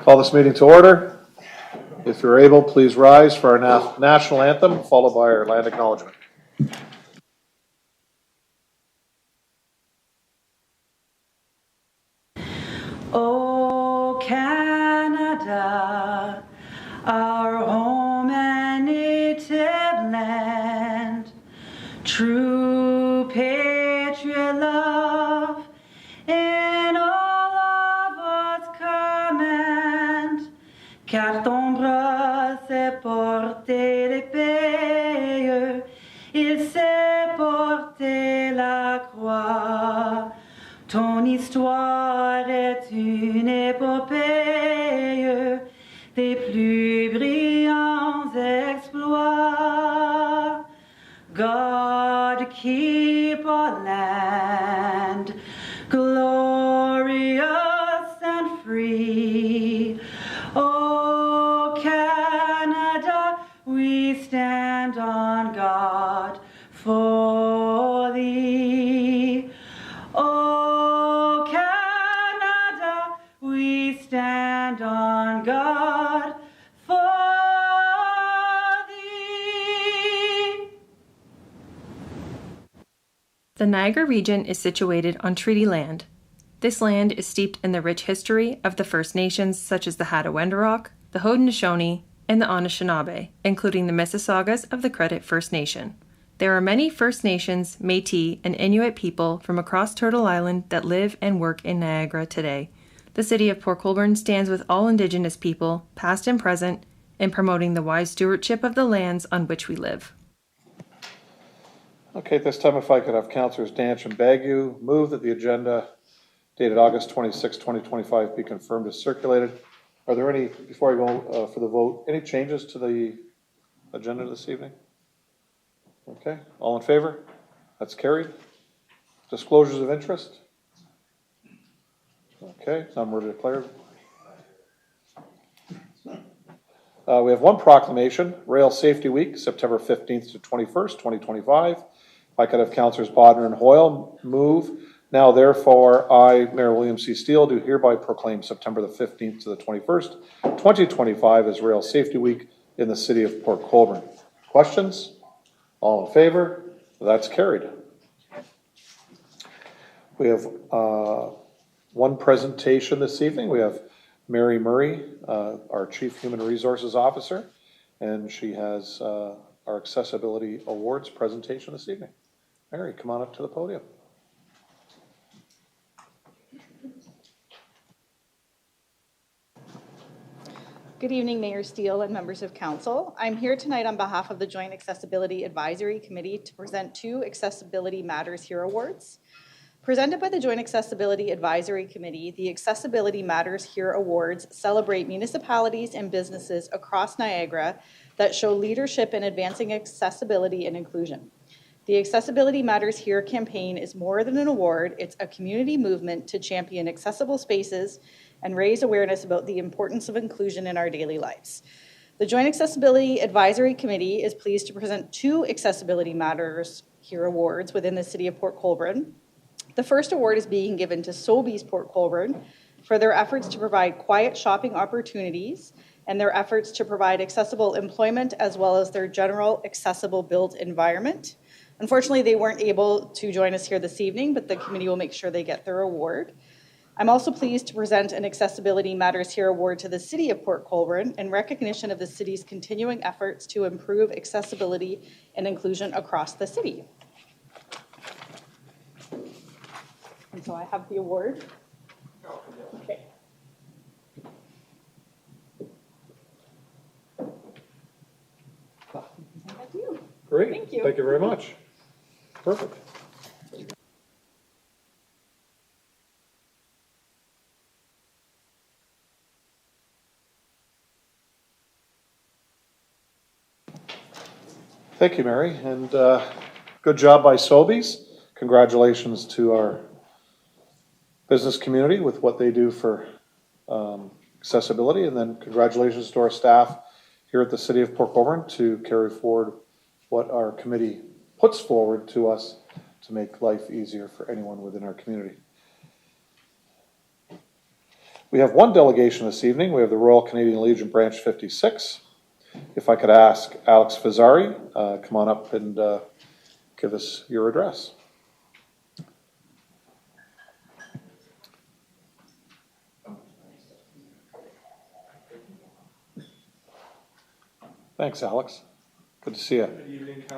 Call this meeting to order. If you're able, please rise for our national anthem, followed by our land acknowledgement. O Canada, our home and native land, true patriot love in all of us command, car ton bras s'est porté l'épée, il s'est porté la croix. Ton histoire est une épopée des plus brillants exploits. God keep our land glorious and free. Oh Canada, we stand on guard for thee. Oh Canada, we stand on guard for thee. The Niagara region is situated on treaty land. This land is steeped in the rich history of the First Nations such as the Hattaway-Wendourok, the Haudenosaunee, and the Anishinaabe, including the Mississaugas of the Credit First Nation. There are many First Nations, Métis, and Inuit people from across Turtle Island that live and work in Niagara today. The city of Port Colborne stands with all Indigenous people, past and present, in promoting the wise stewardship of the lands on which we live. Okay, at this time, if I could have Councillors Danch and Bagu move that the agenda dated August 26, 2025 be confirmed as circulated. Are there any, before I go for the vote, any changes to the agenda this evening? Okay, all in favor? That's carried. Disclosures of interest? Okay, none were declared. We have one proclamation, Rail Safety Week, September 15th to 21st, 2025. If I could have Councillors Bodner and Hoyle move. Now, therefore, I, Mayor William C. Steele, do hereby proclaim September the 15th to the 21st, 2025 as Rail Safety Week in the city of Port Colborne. Questions? All in favor? That's carried. We have one presentation this evening. We have Mary Murray, our Chief Human Resources Officer, and she has our Accessibility Awards presentation this evening. Mary, come on up to the podium. Good evening, Mayor Steele and members of council. I'm here tonight on behalf of the Joint Accessibility Advisory Committee to present two Accessibility Matters Here Awards. Presented by the Joint Accessibility Advisory Committee, the Accessibility Matters Here Awards celebrate municipalities and businesses across Niagara that show leadership in advancing accessibility and inclusion. The Accessibility Matters Here campaign is more than an award, it's a community movement to champion accessible spaces and raise awareness about the importance of inclusion in our daily lives. The Joint Accessibility Advisory Committee is pleased to present two Accessibility Matters Here Awards within the City of Port Colborne. The first award is being given to Sobeys Port Colborne for their efforts to provide quiet shopping opportunities and their efforts to provide accessible employment as well as their general accessible built environment. Unfortunately, they weren't able to join us here this evening, but the committee will make sure they get their award. I'm also pleased to present an Accessibility Matters Here award to the City of Port Colborne in recognition of the city's continuing efforts to improve accessibility and inclusion across the city. And so I have the award. Okay. Great. Thank you. Thank you very much. Perfect. Thank you, Mary, and good job by Sobeys. Congratulations to our business community with what they do for accessibility, and then congratulations to our staff here at the City of Port Colborne to carry forward what our committee puts forward to us to make life easier for anyone within our community. We have one delegation this evening. We have the Royal Canadian Legion Branch 56. If I could ask Alex Fazzari, come on up and give us your address. Thanks, Alex. Good to see you. Good evening, hello.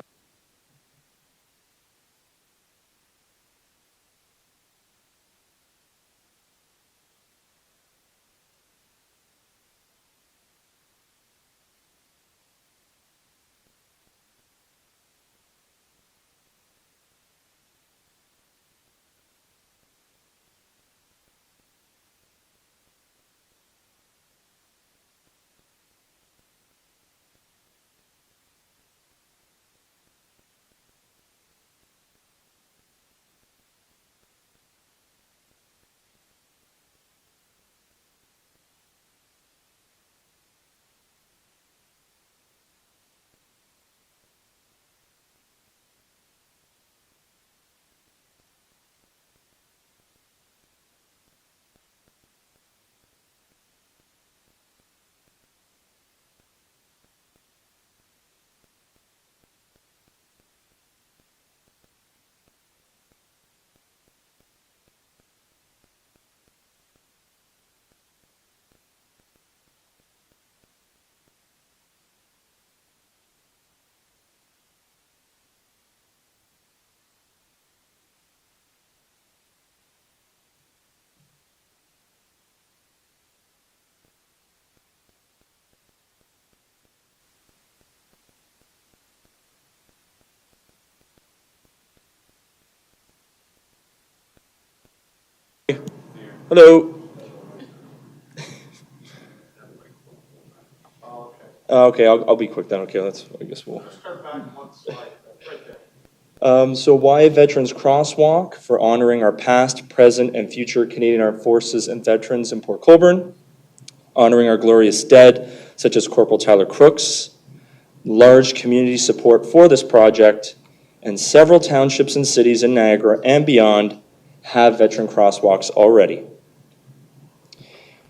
Okay, I'll be quick then. Okay, I guess we'll. Start back one slide, right there. So why Veterans Crosswalk? For honoring our past, present, and future Canadian Armed Forces and veterans in Port Colborne. Honoring our glorious dead, such as Corporal Tyler Crooks. Large community support for this project, and several townships and cities in Niagara and beyond have veteran crosswalks already.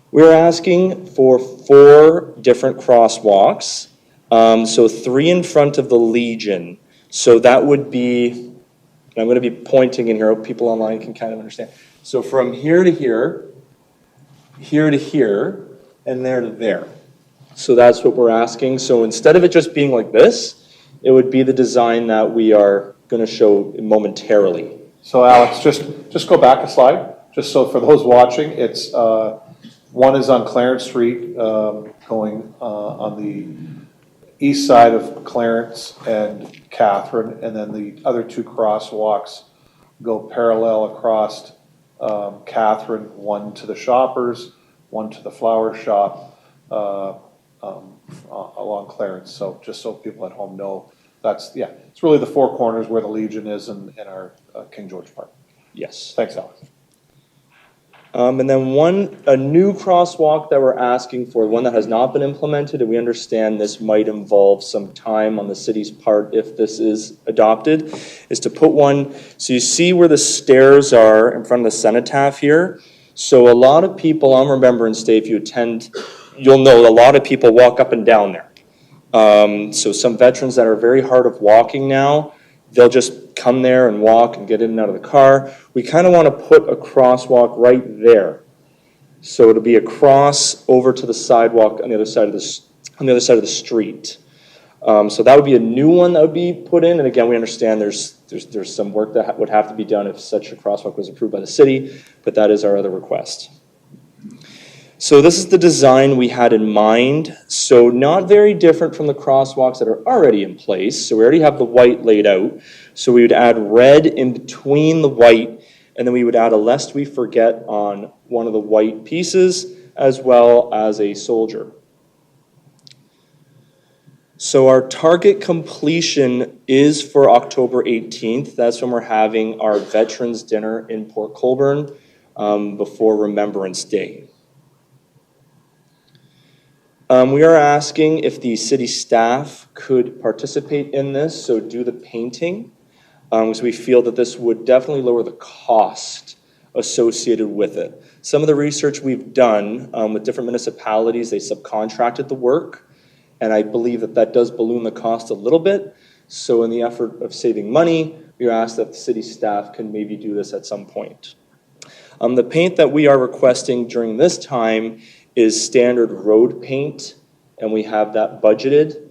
We're asking for 4 different crosswalks, so 3 in front of the Legion. So that would be, and I'm going to be pointing in here, people online can kind of understand. So from here to here, here to here, and there to there. So that's what we're asking. So instead of it just being like this, it would be the design that we are going to show momentarily. So Alex, just go back a slide, just so for those watching, it's one is on Clarence Street, going on the east side of Clarence and Catherine, and then the other 2 crosswalks go parallel across Catherine, one to the Shoppers, one to the flower shop along Clarence. So just so people at home know, it's really the 4 corners where the Legion is in our King George Park. Yes. Thanks, Alex. And then a new crosswalk that we're asking for, one that has not been implemented, and we understand this might involve some time on the city's part if this is adopted, is to put one, so you see where the stairs are in front of the cenotaph here. So a lot of people on Remembrance Day, if you attend, you'll know a lot of people walk up and down there. So some veterans that are very hard of walking now, they'll just come there and walk and get in and out of the car. We kind of want to put a crosswalk right there. So it'll be a cross over to the sidewalk on the other side of the street. So that would be a new one that would be put in. And again, we understand there's some work that would have to be done if such a crosswalk was approved by the city, but that is our other request. So this is the design we had in mind. So not very different from the crosswalks that are already in place. So we already have the white laid out. So we would add red in between the white, and then we would add a lest we forget on one of the white pieces, as well as a soldier. So our target completion is for October 18th. That's when we're having our Veterans Dinner in Port Colborne before Remembrance Day. We are asking if the city staff could participate in this, so do the painting, because we feel that this would definitely lower the cost associated with it. Some of the research we've done with different municipalities, they subcontracted the work, and I believe that that does balloon the cost a little bit. So in the effort of saving money, we asked that the city staff can maybe do this at some point. The paint that we are requesting during this time is standard road paint, and we have that budgeted.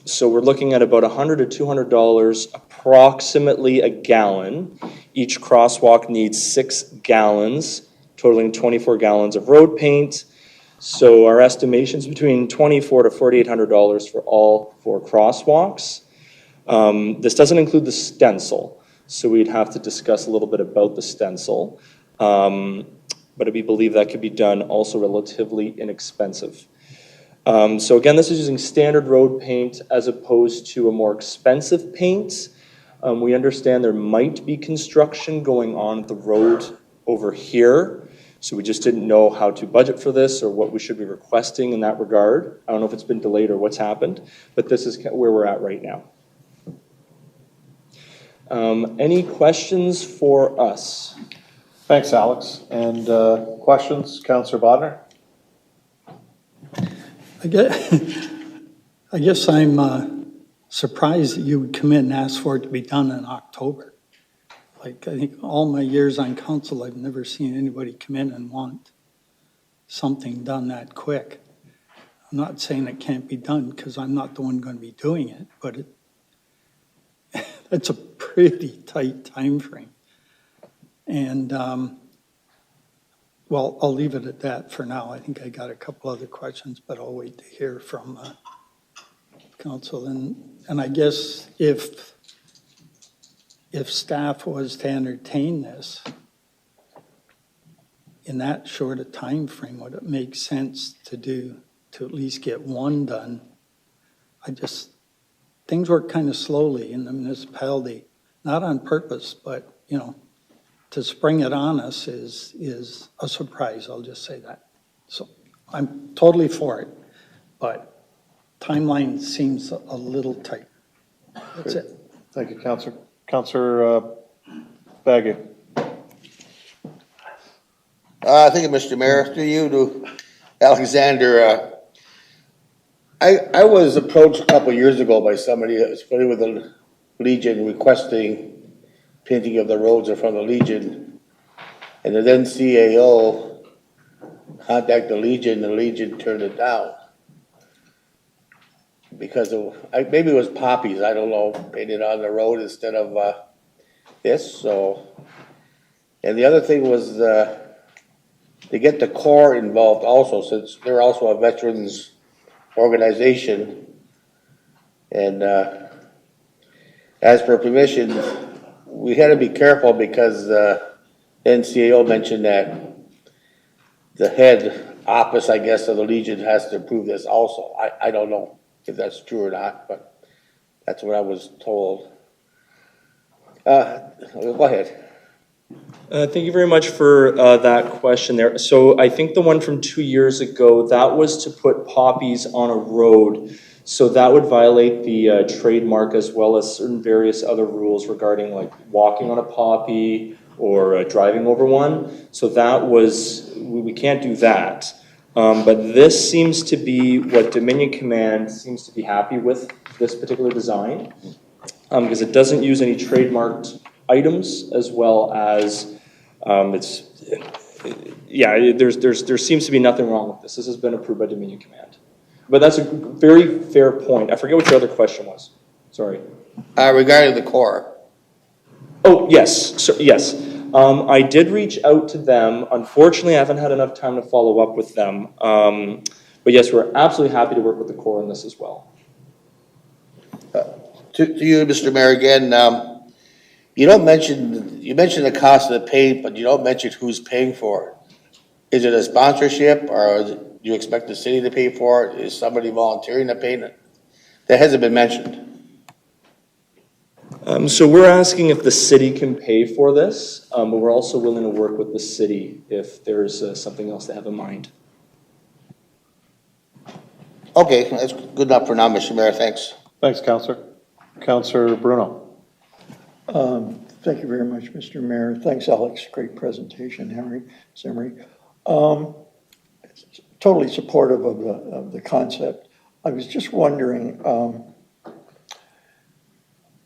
So we're looking at about $100 to $200, approximately a gallon. Each crosswalk needs 6 gallons, totaling 24 gallons of road paint. So our estimation's between $2,400 to $4,800 for all 4 crosswalks. This doesn't include the stencil, so we'd have to discuss a little bit about the stencil. But we believe that could be done also relatively inexpensive. So again, this is using standard road paint as opposed to a more expensive paint. We understand there might be construction going on at the road over here. So we just didn't know how to budget for this or what we should be requesting in that regard. I don't know if it's been delayed or what's happened, but this is where we're at right now. Any questions for us? Thanks, Alex. And questions, Councillor Bodnar? I guess I'm surprised that you would come in and ask for it to be done in October. Like, I think all my years on council, I've never seen anybody come in and want something done that quick. I'm not saying it can't be done because I'm not the one going to be doing it, but it's a pretty tight time frame. And, well, I'll leave it at that for now. I think I got a couple other questions, but I'll wait to hear from council. And I guess if staff was to entertain this in that short a time frame, would it make sense to at least get one done? Things work kind of slowly in the municipality, not on purpose, but, to spring it on us is a surprise, I'll just say that. So I'm totally for it, but timeline seems a little tight. That's it. Thank you, Councillor. Councillor Baggy. Thank you, Mr. Mayor. Through you to Alexander. I was approached a couple of years ago by somebody that was familiar with the Legion requesting painting of the roads in front of the Legion. And the then CAO contacted the Legion turned it down. Because maybe it was poppies, I don't know, painted on the road instead of this. So, and the other thing was to get the Corps involved also, since they're also a veterans organization. And as per permission, we had to be careful because NCAO mentioned that the head office, I guess, of the Legion has to approve this also. I don't know if that's true or not, but that's what I was told. Go ahead. Thank you very much for that question there. So I think the one from 2 years ago, that was to put poppies on a road. So that would violate the trademark as well as certain various other rules regarding like walking on a poppy or driving over one. So that was, we can't do that. But this seems to be what Dominion Command seems to be happy with this particular design because it doesn't use any trademarked items as well as there seems to be nothing wrong with this. This has been approved by Dominion Command. But that's a very fair point. I forget what your other question was. Sorry. Regarding the Corps. Oh, yes. So, yes. I did reach out to them. Unfortunately, I haven't had enough time to follow up with them. But yes, we're absolutely happy to work with the Corps on this as well. To you, Mr. Mayor, again, you mentioned the cost of the paint, but you don't mention who's paying for it. Is it a sponsorship, or do you expect the city to pay for it? Is somebody volunteering to paint it? That hasn't been mentioned. So we're asking if the city can pay for this, but we're also willing to work with the city if there's something else they have in mind. Okay, that's good enough for now, Mr. Mayor. Thanks. Thanks, Councillor. Councillor Bruno. Thank you very much, Mr. Mayor. Thanks, Alex. Great presentation, Henry Zimri. Totally supportive of the concept. I was just wondering,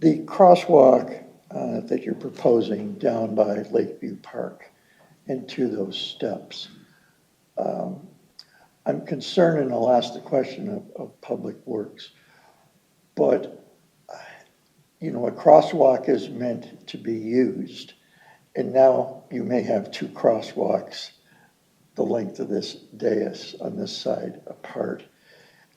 the crosswalk that you're proposing down by Lakeview Park and to those steps, I'm concerned, and I'll ask the question of Public Works, but you know, a crosswalk is meant to be used, and now you may have two crosswalks the length of this dais on this side apart.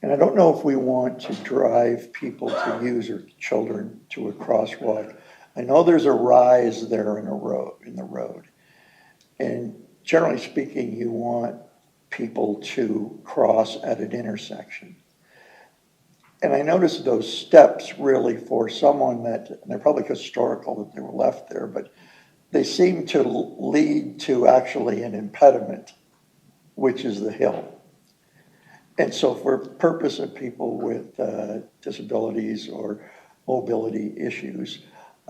And I don't know if we want to drive people to use, or children to a crosswalk. I know there's a rise there in the road. And generally speaking, you want people to cross at an intersection. And I noticed those steps really for someone that, and they're probably historical that they were left there, but they seem to lead to actually an impediment, which is the hill. And so for purpose of people with disabilities or mobility issues,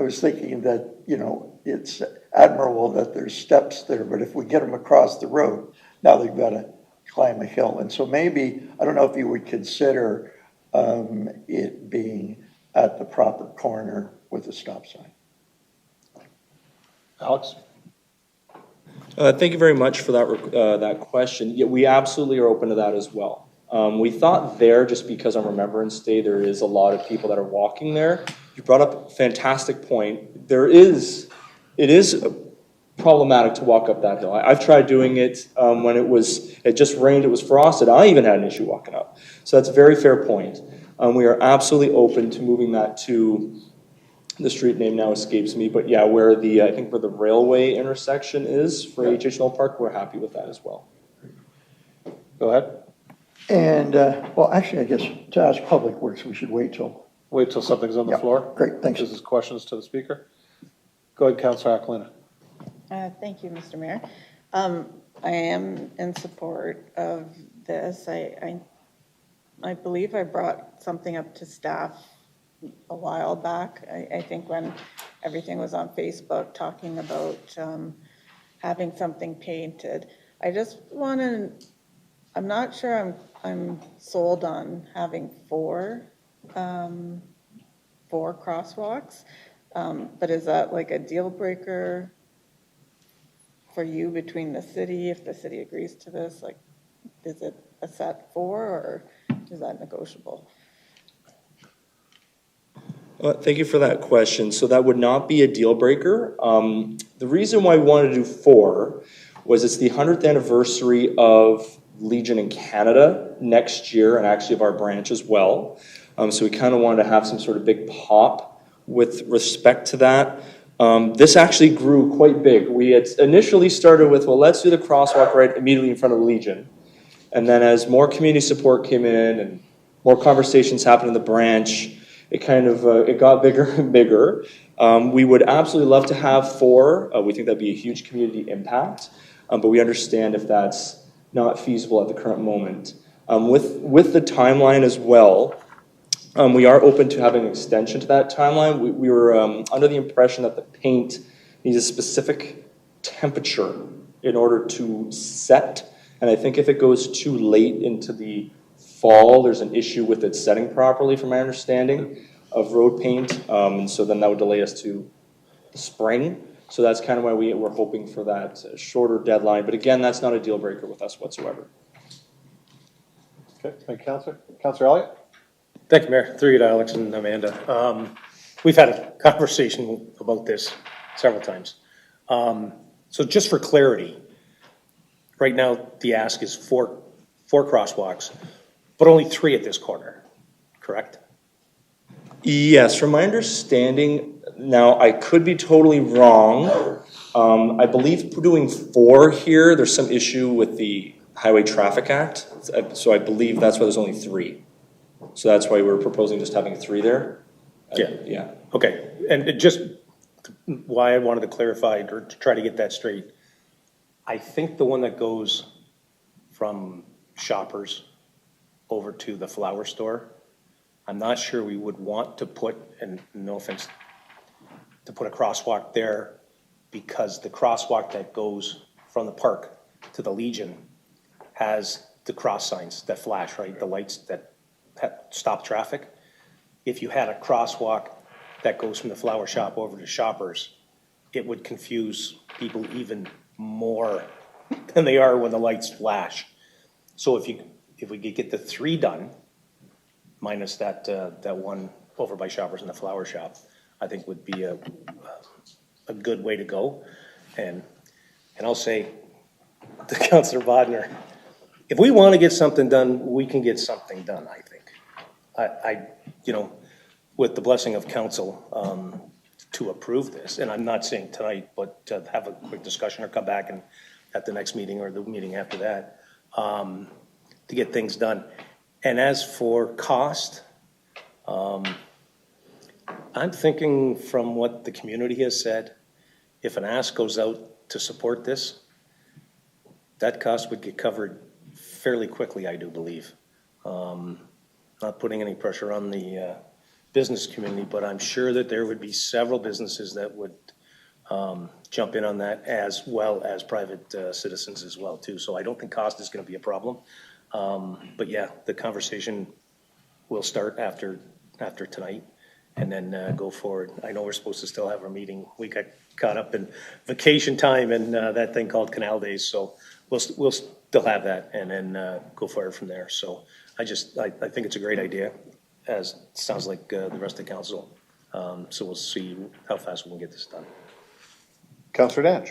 I was thinking that, you know, it's admirable that there's steps there, but if we get them across the road, now they've got to climb a hill. And so maybe, I don't know if you would consider it being at the proper corner with a stop sign. Alex? Thank you very much for that question. Yeah, we absolutely are open to that as well. We thought there, just because on Remembrance Day, there is a lot of people that are walking there. You brought up a fantastic point. It is problematic to walk up that hill. I've tried doing it when it just rained, it was frosted. I even had an issue walking up. So that's a very fair point. We are absolutely open to moving that to, the street name now escapes me, but yeah, where I think where the railway intersection is for HH Knoll Park, we're happy with that as well. Go ahead. And, well, actually, I guess to ask Public Works, we should wait till. Wait till something's on the Yeah, floor. great, thanks. This is questions to the speaker. Go ahead, Councilor Aquilina. Thank you, Mr. Mayor. I am in support of this. I believe I brought something up to staff a while back. I think when everything was on Facebook talking about having something painted. I just want to, I'm not sure I'm sold on having four crosswalks, but is that like a deal breaker for you between the city, if the city agrees to this? Like, is it a set four, or is that negotiable? Thank you for that question. So that would not be a deal breaker. The reason why we wanted to do 4 was it's the 100th anniversary of Legion in Canada next year, and actually of our branch as well. So we kind of wanted to have some sort of big pop with respect to that. This actually grew quite big. We had initially started with, well, let's do the crosswalk right immediately in front of the Legion. And then as more community support came in and more conversations happened in the branch, it kind of, it got bigger and bigger. We would absolutely love to have 4. We think that'd be a huge community impact, but we understand if that's not feasible at the current moment. With the timeline as well, we are open to having an extension to that timeline. We were under the impression that the paint needs a specific temperature in order to set, and I think if it goes too late into the fall, there's an issue with it setting properly, from my understanding of road paint, and so then that would delay us to the spring. So that's kind of why we're hoping for that shorter deadline. But again, that's not a deal breaker with us whatsoever. Okay, thank you, Councilor. Councilor Elliott? Thank you, Mayor. Through you to Alex and Amanda. We've had a conversation about this several times. So just for clarity, right now the ask is four crosswalks, but only 3 at this corner, correct? Yes, from my understanding, now I could be totally wrong. I believe doing 4 here, there's some issue with the Highway Traffic Act. So I believe that's why there's only 3. So that's why we're proposing just having 3 there. Yeah. Okay, and it just why I wanted to clarify or to try to get that straight. I think the one that goes from Shoppers over to the flower store, I'm not sure we would want to put, and no offense to put a crosswalk there because the crosswalk that goes from the park to the Legion has the cross signs that flash, right? The lights that stop traffic. If you had a crosswalk that goes from the flower shop over to Shoppers, it would confuse people even more than they are when the lights flash. So if we could get the 3 done, minus that one over by Shoppers and the flower shop, I think would be a good way to go. And I'll say to Councillor Bodnar, if we want to get something done, we can get something done, I think. I with the blessing of council, to approve this, and I'm not saying tonight, but to have a quick discussion or come back and at the next meeting or the meeting after that, to get things done. And as for cost, I'm thinking from what the community has said, if an ask goes out to support this, that cost would get covered fairly quickly, I do believe. Not putting any pressure on the business community, but I'm sure that there would be several businesses that would jump in on that, as well as private citizens as well too. So I don't think cost is going to be a problem. But yeah, the conversation will start after tonight and then go forward. I know we're supposed to still have our meeting. We got caught up in vacation time and that thing called Canal Days. So we'll still have that and then go forward from there. So I think it's a great idea, as it sounds like the rest of the council. So we'll see how fast we can get this done. Councillor Danch.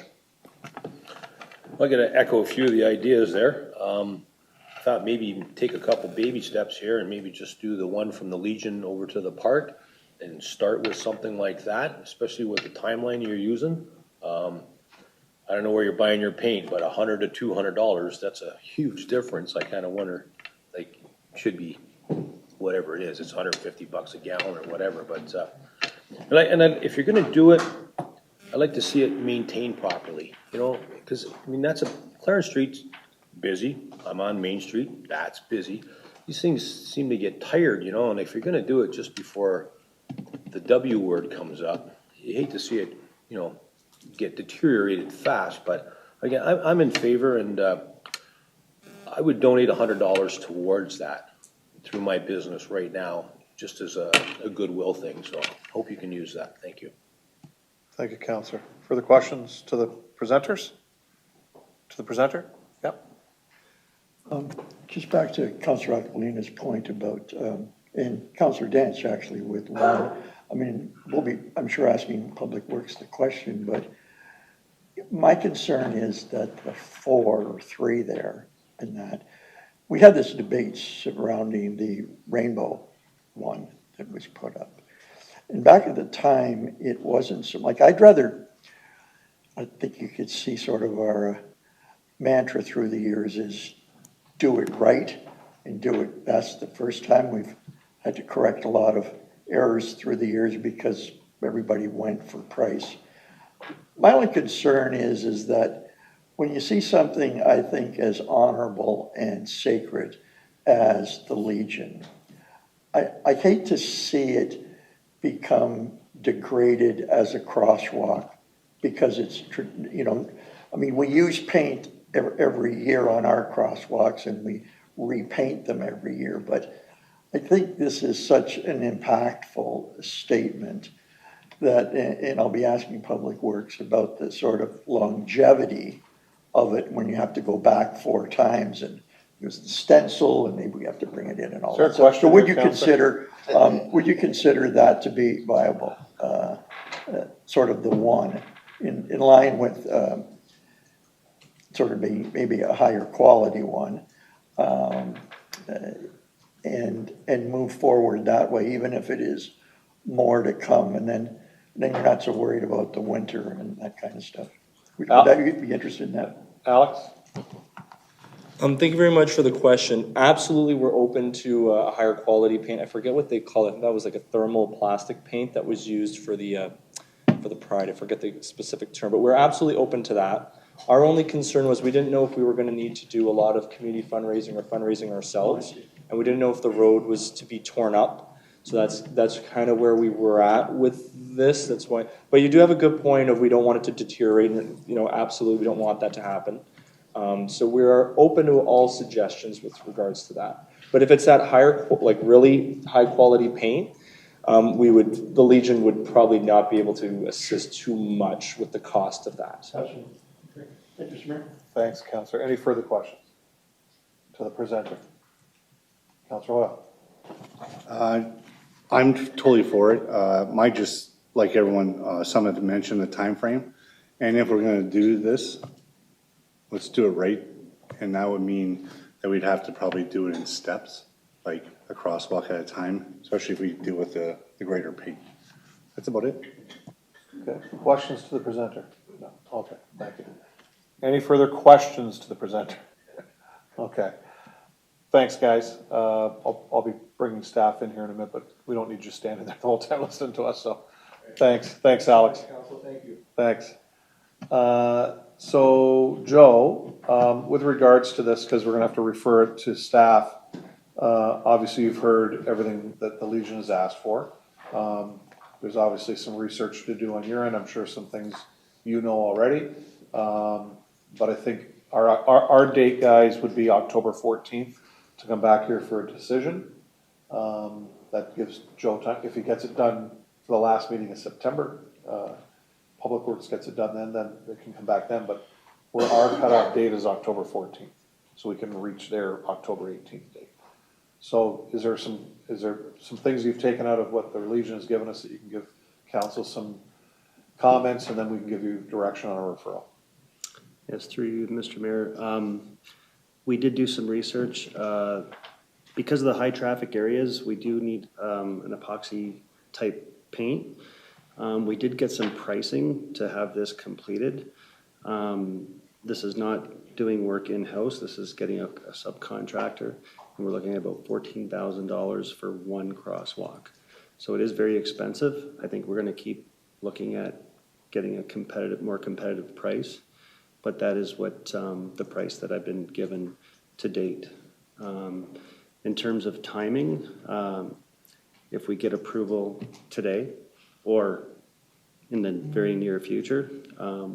I'm going to echo a few of the ideas there. I thought maybe even take a couple baby steps here and maybe just do the one from the Legion over to the park and start with something like that, especially with the timeline you're using. I don't know where you're buying your paint, but $100 to $200, that's a huge difference. I kind of wonder, like, should be whatever it is, it's $150 a gallon or whatever, but and then if you're going to do it, I like to see it maintained properly, because I mean Clarence Street's busy. I'm on Main Street, that's busy. These things seem to get tired, and if you're going to do it just before the W word comes up, you hate to see it, get deteriorated fast. But again, I'm in favor, and I would donate $100 towards that through my business right now, just as a goodwill thing. So hope you can use that. Thank you. Thank you, Councillor. Further questions to the presenters? To the presenter? Yep. Just back to Councillor Aquilina's point about, and Councillor Dance actually with one, I mean, we'll be, I'm sure, asking Public Works the question, but my concern is that the 4 or 3 there and that, we had this debate surrounding the rainbow one that was put up. And back at the time, it wasn't so, like, I think you could see sort of our mantra through the years is do it right and do it best the first time. We've had to correct a lot of errors through the years because everybody went for price. My only concern is that when you see something, I think, as honorable and sacred as the Legion, I hate to see it become degraded as a crosswalk because it's, I mean, we use paint every year on our crosswalks and we repaint them every year, but I think this is such an impactful statement that, and I'll be asking Public Works about the sort of longevity of it when you have to go back 4 times and use the stencil and maybe we have to bring it in and all that stuff. So would you consider that to be viable? Sort of the one in line with sort of maybe a higher quality one, and move forward that way, even if it is more to come, and then you're not so worried about the winter and that kind of stuff. Would you be interested in that? Alex? Thank you very much for the question. Absolutely, we're open to a higher quality paint. I forget what they call it. That was like a thermoplastic paint that was used for the Pride. I forget the specific term, but we're absolutely open to that. Our only concern was we didn't know if we were going to need to do a lot of community fundraising or fundraising ourselves, and we didn't know if the road was to be torn up. So that's kind of where we were at with this. That's why, but you do have a good point of we don't want it to deteriorate, and, you know, absolutely, we don't want that to happen. So we're open to all suggestions with regards to that. But if it's that higher, like really high quality paint, the Legion would probably not be able to assist too much with the cost of that. Thank you, Mr. Mayor. Thanks, Counselor. Any further questions to the presenter? Counselor Hoyle? I'm totally for it. Might just, like everyone, some have mentioned the time frame. And if we're gonna do this, let's do it right. And that would mean that we'd have to probably do it in steps, like a crosswalk at a time, especially if we deal with the greater peak. That's about it. Okay, questions to the presenter? No, okay, thank you. Any further questions to the presenter? Okay. Thanks, guys. I'll be bringing staff in here in a minute, but we don't need you standing there the whole time listening to us, so. Thanks, Alex. Council, thank you. Thanks. So, Joe, with regards to this, because we're gonna have to refer it to staff, obviously you've heard everything that the Legion has asked for. There's obviously some research to do on your end, I'm sure some things you know already. But I think our date, guys, would be October 14th to come back here for a decision. That gives Joe time, if he gets it done for the last meeting in September, Public Works gets it done then they can come back then, but our cutoff date is October 14th, so we can reach their October 18th date. So is there some things you've taken out of what the Legion has given us that you can give council some comments, and then we can give you direction on a referral? Yes, through you, Mr. Mayor. We did do some research. Because of the high traffic areas, we do need an epoxy type paint. We did get some pricing to have this completed. This is not doing work in-house. This is getting a subcontractor. And we're looking at about $14,000 for one crosswalk. So it is very expensive. I think we're going to keep looking at getting a more competitive price. But that is what the price that I've been given to date. In terms of timing, if we get approval today or in the very near future,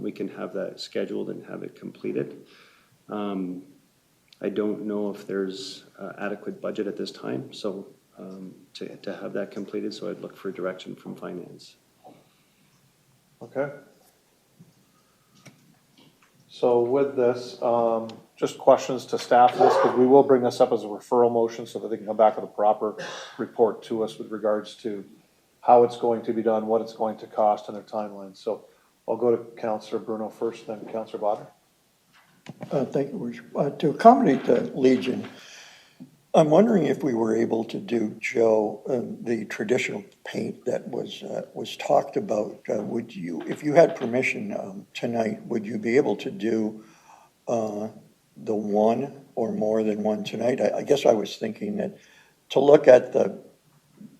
we can have that scheduled and have it completed. I don't know if there's adequate budget at this time, so to have that completed, so I'd look for direction from finance. Okay. So with this, just questions to staff this, because we will bring this up as a referral motion so that they can come back with a proper report to us with regards to how it's going to be done, what it's going to cost, and their timeline. So I'll go to Councillor Bruno first, then Councillor Bodner. Thank you. To accommodate the Legion, I'm wondering if we were able to do, Joe, the traditional paint that was talked about. Would you, if you had permission tonight, would you be able to do the one or more than one tonight? I guess I was thinking that to look at the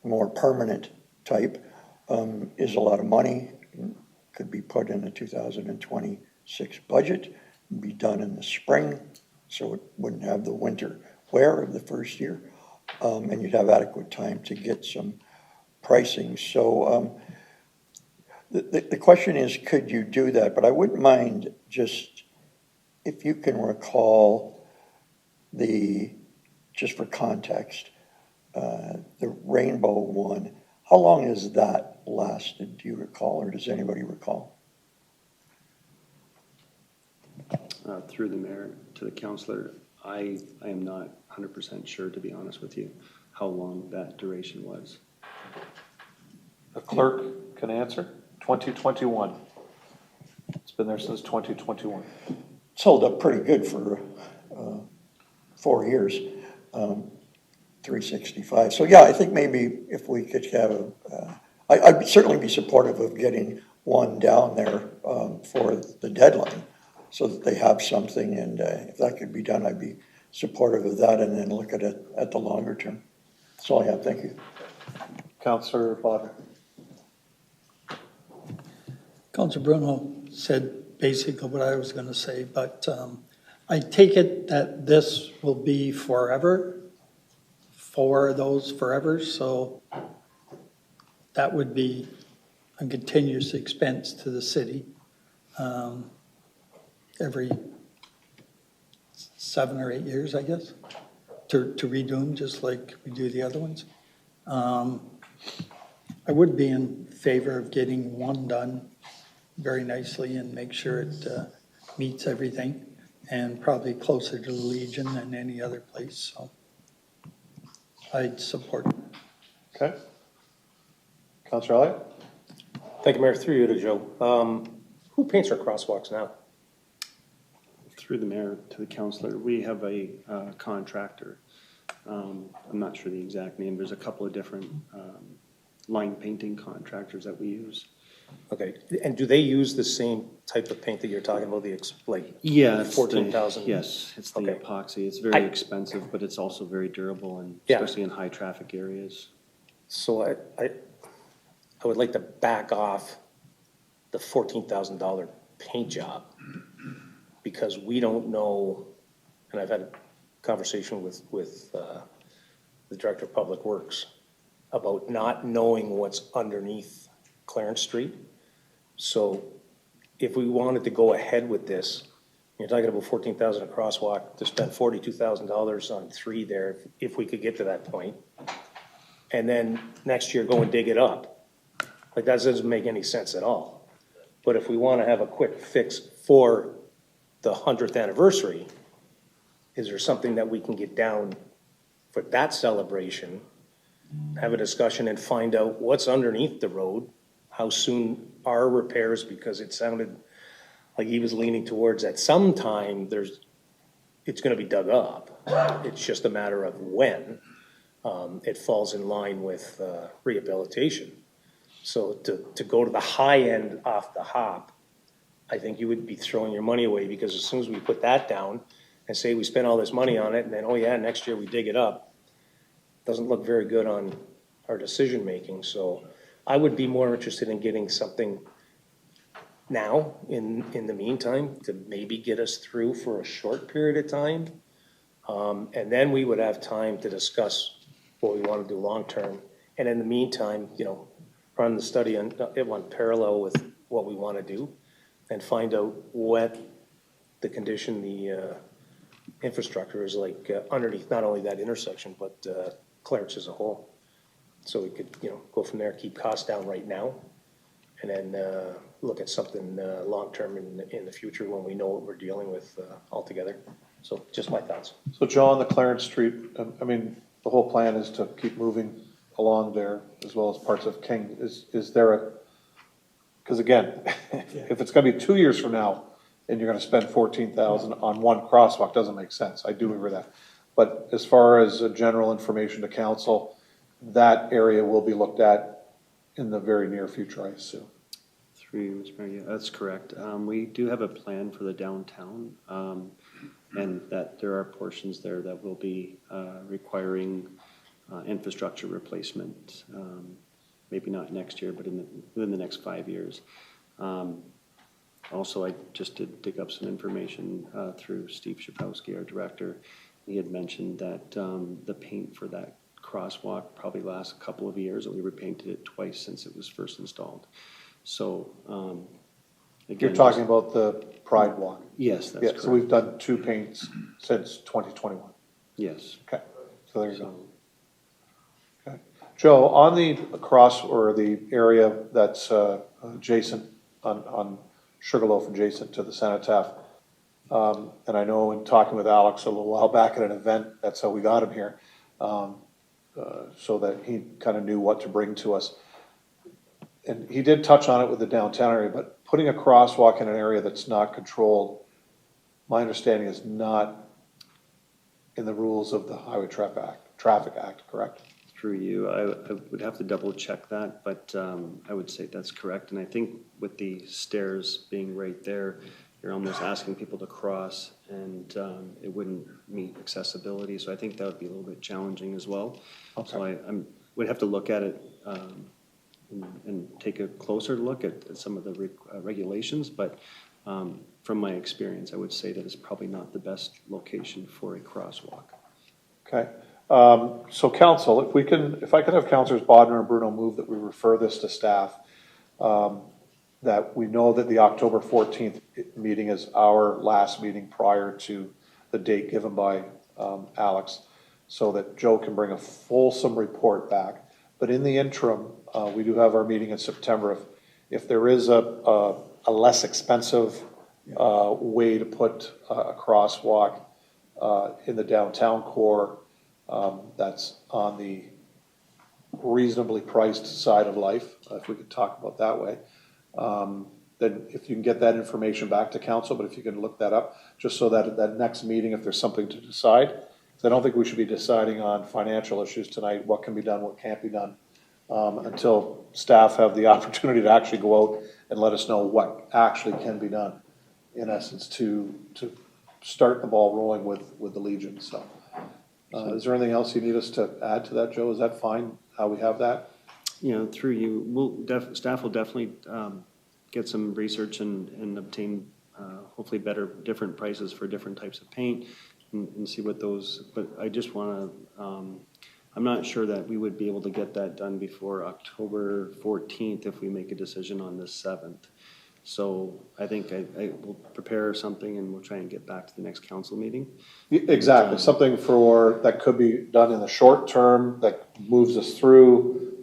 more permanent type is a lot of money, could be put in the 2026 budget, be done in the spring, so it wouldn't have the winter wear of the first year, and you'd have adequate time to get some pricing. So the question is, could you do that? But I wouldn't mind just, if you can recall just for context, the rainbow one, how long has that lasted? Do you recall, or does anybody recall? Through the mayor to the councillor, I am not 100% sure, to be honest with you, how long that duration was. The clerk can answer. 2021. It's been there since 2021. It's held up pretty good for 4 years, 365. So yeah, I think maybe if we could have I'd certainly be supportive of getting one down there for the deadline, so that they have something, and if that could be done, I'd be supportive of that, and then look at it at the longer term. That's all I have. Thank you. Councillor Bodner. Councillor Bruno said basically what I was going to say, but I take it that this will be forever for those forevers. So that would be a continuous expense to the city. Every 7 or 8 years, I guess, to redo them, just like we do the other ones. I would be in favor of getting one done very nicely and make sure it meets everything, and probably closer to the Legion than any other place, so I'd support it. Okay. Councillor Elliott? Thank you, Mayor. Through you to Joe. Who paints our crosswalks now? Through the mayor to the councillor, we have a contractor. I'm not sure the exact name. There's a couple of different line painting contractors that we use. Okay, and do they use the same type of paint that you're talking about, like Yeah, 14,000? Yes, it's the Okay. epoxy. It's very expensive, but it's also very durable, and Yeah. especially in high traffic areas. So I would like to back off the $14,000 paint job, because we don't know, and I've had a conversation with the Director of Public Works about not knowing what's underneath Clarence Street. So if we wanted to go ahead with this, you're talking about 14,000 a crosswalk, to spend $42,000 on 3 there, if we could get to that point. And then next year go and dig it up. Like, that doesn't make any sense at all. But if we want to have a quick fix for the 100th anniversary, is there something that we can get down for that celebration, have a discussion and find out what's underneath the road, how soon are repairs, because it sounded like he was leaning towards at some time it's going to be dug up. It's just a matter of when it falls in line with rehabilitation. So to go to the high end off the hop, I think you would be throwing your money away, because as soon as we put that down and say we spent all this money on it, and then, oh yeah, next year we dig it up, doesn't look very good on our decision making. So I would be more interested in getting something now in the meantime to maybe get us through for a short period of time. And then we would have time to discuss what we want to do long-term. And in the meantime, run the study on one parallel with what we want to do, and find out what the condition, the infrastructure is like underneath not only that intersection, but Clarence as a whole. So we could, go from there, keep costs down right now, and then look at something long-term in the future when we know what we're dealing with altogether. So just my thoughts. So John, the Clarence Street, the whole plan is to keep moving along there, as well as parts of King. Is there because again, if it's gonna be 2 years from now, and you're gonna spend 14,000 on one crosswalk, doesn't make sense. I do agree with that. But as far as general information to council, that area will be looked at in the very near future, I assume. Through you, Mr. Mayor, yeah, that's correct. We do have a plan for the downtown, and that there are portions there that will be requiring infrastructure replacement. Maybe not next year, but within the next 5 years. Also, I just did dig up some information through Steve Schapowski, our director. He had mentioned that the paint for that crosswalk probably lasts a couple of years, and we repainted it twice since it was first installed. So, again, You're talking about the Pride Walk? Yes, that's correct. So we've done 2 paints since 2021? Yes. Okay, so there you go. Okay. Joe, on the cross, or the area that's adjacent on Sugarloaf, adjacent to the Cenotaph, and I know in talking with Alex a little while back at an event, that's how we got him here, so that he kind of knew what to bring to us. And he did touch on it with the downtown area, but putting a crosswalk in an area that's not controlled, my understanding is not in the rules of the Highway Traffic Act, correct? Through you, I would have to double check that, but I would say that's correct. And I think with the stairs being right there, you're almost asking people to cross, and it wouldn't meet accessibility. So I think that would be a little bit challenging as well. Okay. So I would have to look at it and take a closer look at some of the regulations. But from my experience, I would say that it's probably not the best location for a crosswalk. Okay. So council, if I could have councilors Bodnar and Bruno move that we refer this to staff, that we know that the October 14th meeting is our last meeting prior to the date given by Alex, so that Joe can bring a fulsome report back. But in the interim, we do have our meeting in September. If there is a less expensive way to put a crosswalk in the downtown core that's on the reasonably priced side of life, if we could talk about that way, then if you can get that information back to council, but if you can look that up, just so that at that next meeting, if there's something to decide, because I don't think we should be deciding on financial issues tonight, what can be done, what can't be done, until staff have the opportunity to actually go out and let us know what actually can be done, in essence, to start the ball rolling with the Legion. So is there anything else you need us to add to that, Joe? Is that fine, how we have that? You know, through you, staff will definitely get some research and obtain hopefully different prices for different types of paint and see what those, but I just want to, I'm not sure that we would be able to get that done before October 14th if we make a decision on the 7th. So I think I will prepare something and we'll try and get back to the next council meeting. Exactly, something that could be done in the short term that moves us through.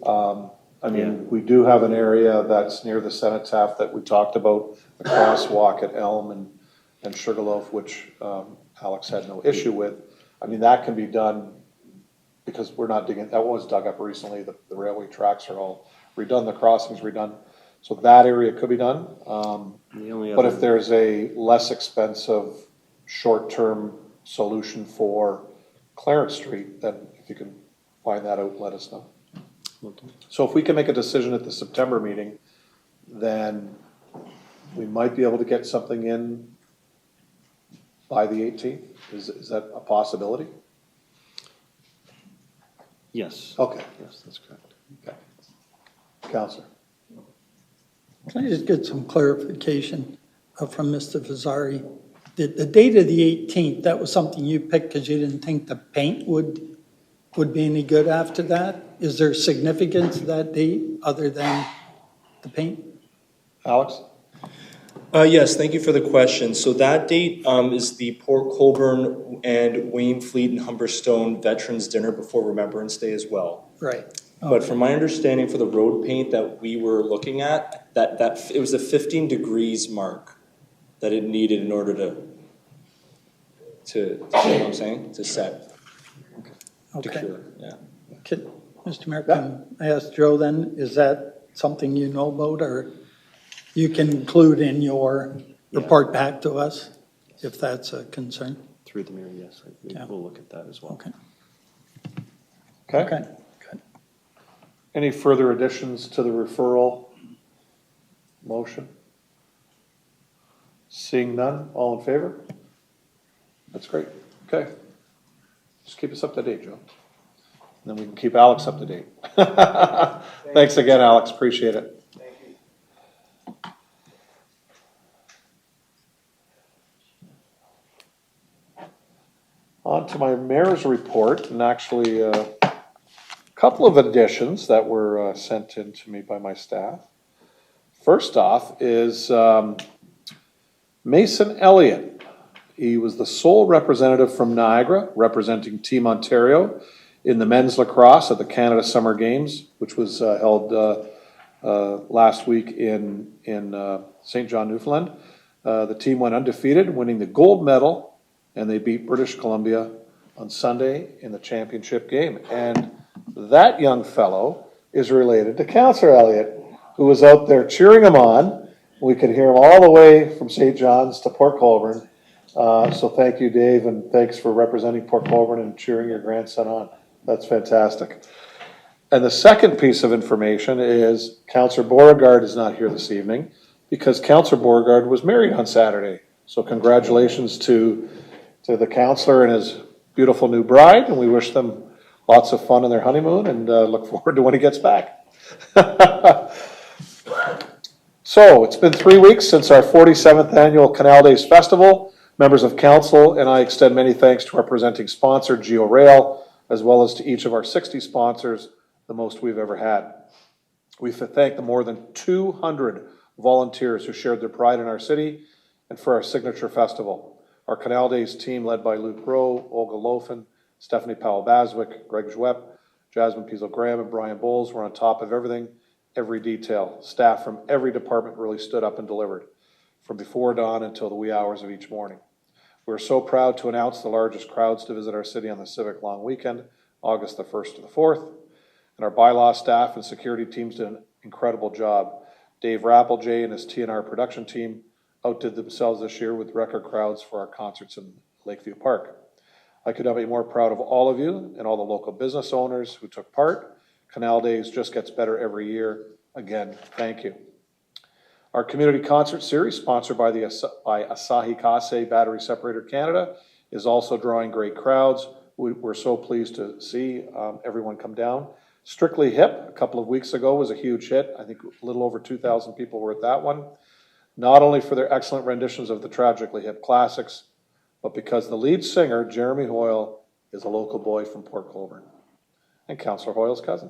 I mean, we do have an area that's near the cenotaph that we talked about, the crosswalk at Elm and Sugarloaf, which Alex had no issue with. I mean, that can be done because we're not digging, that was dug up recently, the railway tracks are all redone, the crossings redone. So that area could be done. But if there's a less expensive short-term solution for Clarence Street, then if you can find that out, let us know. Okay. So if we can make a decision at the September meeting, then we might be able to get something in by the 18th. Is that a possibility? Yes. Okay. Yes, that's correct. Okay. Counselor. Can I just get some clarification from Mr. Vazzari? The date of the 18th, that was something you picked because you didn't think the paint would be any good after that? Is there significance to that date other than the paint? Alex? Yes, thank you for the question. So that date is the Port Colborne and Waynfleet and Humberstone Veterans Dinner before Remembrance Day as well. Right. But from my understanding for the road paint that we were looking at, that it was the 15 degrees mark that it needed in order to you know what I'm saying? To set. Okay. To cure, yeah. Mr. Mayor, can I ask Joe then, is that something you know about or you can include in your report back to us if that's a concern? Through the mayor, yes. We'll look at that as well. Okay. Okay. Good. Any further additions to the referral motion? Seeing none, all in favor? That's great. Okay. Just keep us up to date, Joe. And then we can keep Alex up to date. Thanks again, Alex. Appreciate it. Thank you. On to my mayor's report, and actually a couple of additions that were sent in to me by my staff. First off is Mason Elliott. He was the sole representative from Niagara, representing Team Ontario in the men's lacrosse at the Canada Summer Games, which was held last week in St. John, Newfoundland. The team went undefeated, winning the gold medal, and they beat British Columbia on Sunday in the championship game. And that young fellow is related to Councillor Elliott, who was out there cheering him on. We could hear him all the way from St. John's to Port Colborne. So thank you, Dave, and thanks for representing Port Colborne and cheering your grandson on. That's fantastic. And the second piece of information is Councillor Beauregard is not here this evening because Councillor Beauregard was married on Saturday. So congratulations to the councillor and his beautiful new bride, and we wish them lots of fun in their honeymoon and look forward to when he gets back. So it's been 3 weeks since our 47th annual Canal Days Festival. Members of council and I extend many thanks to our presenting sponsor, GeoRail, as well as to each of our 60 sponsors, the most we've ever had. We thank the more than 200 volunteers who shared their pride in our city and for our signature festival. Our Canal Days team, led by Luke Rowe, Olga Lofen, Stephanie Powell-Baswick, Greg Schwepp, Jasmine Piesel-Graham, and Brian Bowles were on top of everything, every detail. Staff from every department really stood up and delivered, from before dawn until the wee hours of each morning. We're so proud to announce the largest crowds to visit our city on the Civic Long Weekend, August the 1st to the 4th. And our bylaw staff and security teams did an incredible job. Dave Rappeljay and his TNR production team outdid themselves this year with record crowds for our concerts in Lakeview Park. I could not be more proud of all of you and all the local business owners who took part. Canal Days just gets better every year. Again, thank you. Our community concert series, sponsored by Asahi Kasei Battery Separator Canada, is also drawing great crowds. We're so pleased to see everyone come down. Strictly Hip, a couple of weeks ago, was a huge hit. I think a little over 2,000 people were at that one. Not only for their excellent renditions of the Tragically Hip classics, but because the lead singer, Jeremy Hoyle, is a local boy from Port Colborne and Councillor Hoyle's cousin.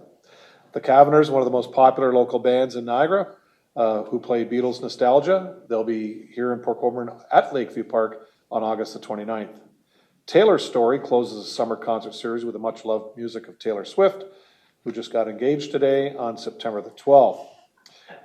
The Cavaners, one of the most popular local bands in Niagara, who play Beatles nostalgia. They'll be here in Port Colborne at Lakeview Park on August the 29th. Taylor Story closes the summer concert series with the much-loved music of Taylor Swift, who just got engaged today on September the 12th.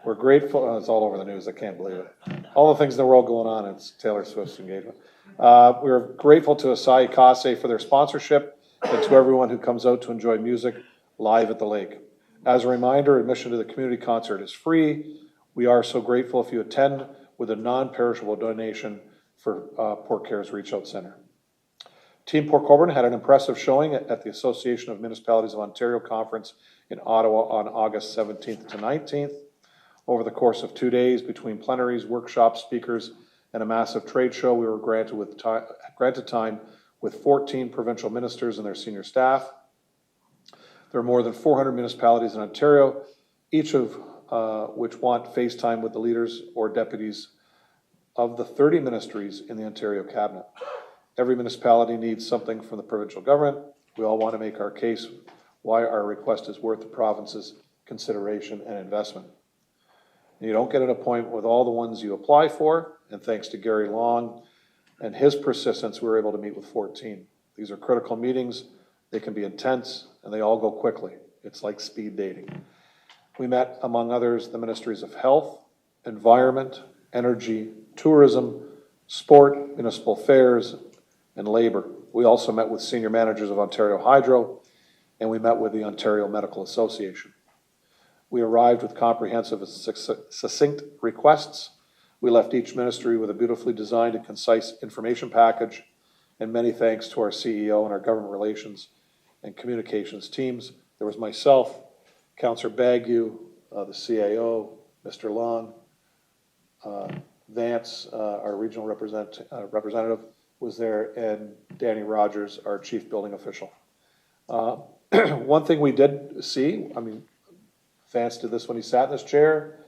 We're grateful. It's all over the news. I can't believe it. All the things in the world going on, it's Taylor Swift's engagement. We're grateful to Asahi Kasei for their sponsorship and to everyone who comes out to enjoy music live at the lake. As a reminder, admission to the community concert is free. We are so grateful if you attend with a non-perishable donation for Port Care's Reach Out Center. Team Port Colborne had an impressive showing at the Association of Municipalities of Ontario Conference in Ottawa on August 17th to 19th. Over the course of 2 days, between plenaries, workshops, speakers, and a massive trade show, we were granted time with 14 provincial ministers and their senior staff. There are more than 400 municipalities in Ontario, each of which want face time with the leaders or deputies of the 30 ministries in the Ontario Cabinet. Every municipality needs something from the provincial government. We all want to make our case why our request is worth the province's consideration and investment. You don't get an appointment with all the ones you apply for, and thanks to Gary Long and his persistence, we were able to meet with 14. These are critical meetings. They can be intense, and they all go quickly. It's like speed dating. We met, among others, the Ministries of Health, Environment, Energy, Tourism, Sport, Municipal Affairs, and Labor. We also met with senior managers of Ontario Hydro, and we met with the Ontario Medical Association. We arrived with comprehensive and succinct requests. We left each ministry with a beautifully designed and concise information package, and many thanks to our CEO and our government relations and communications teams. There was myself, Councillor Bagu, the CAO, Mr. Long, Vance, our regional representative, was there, and Danny Rogers, our chief building official. One thing we did see, I mean, Vance did this when he sat in this chair,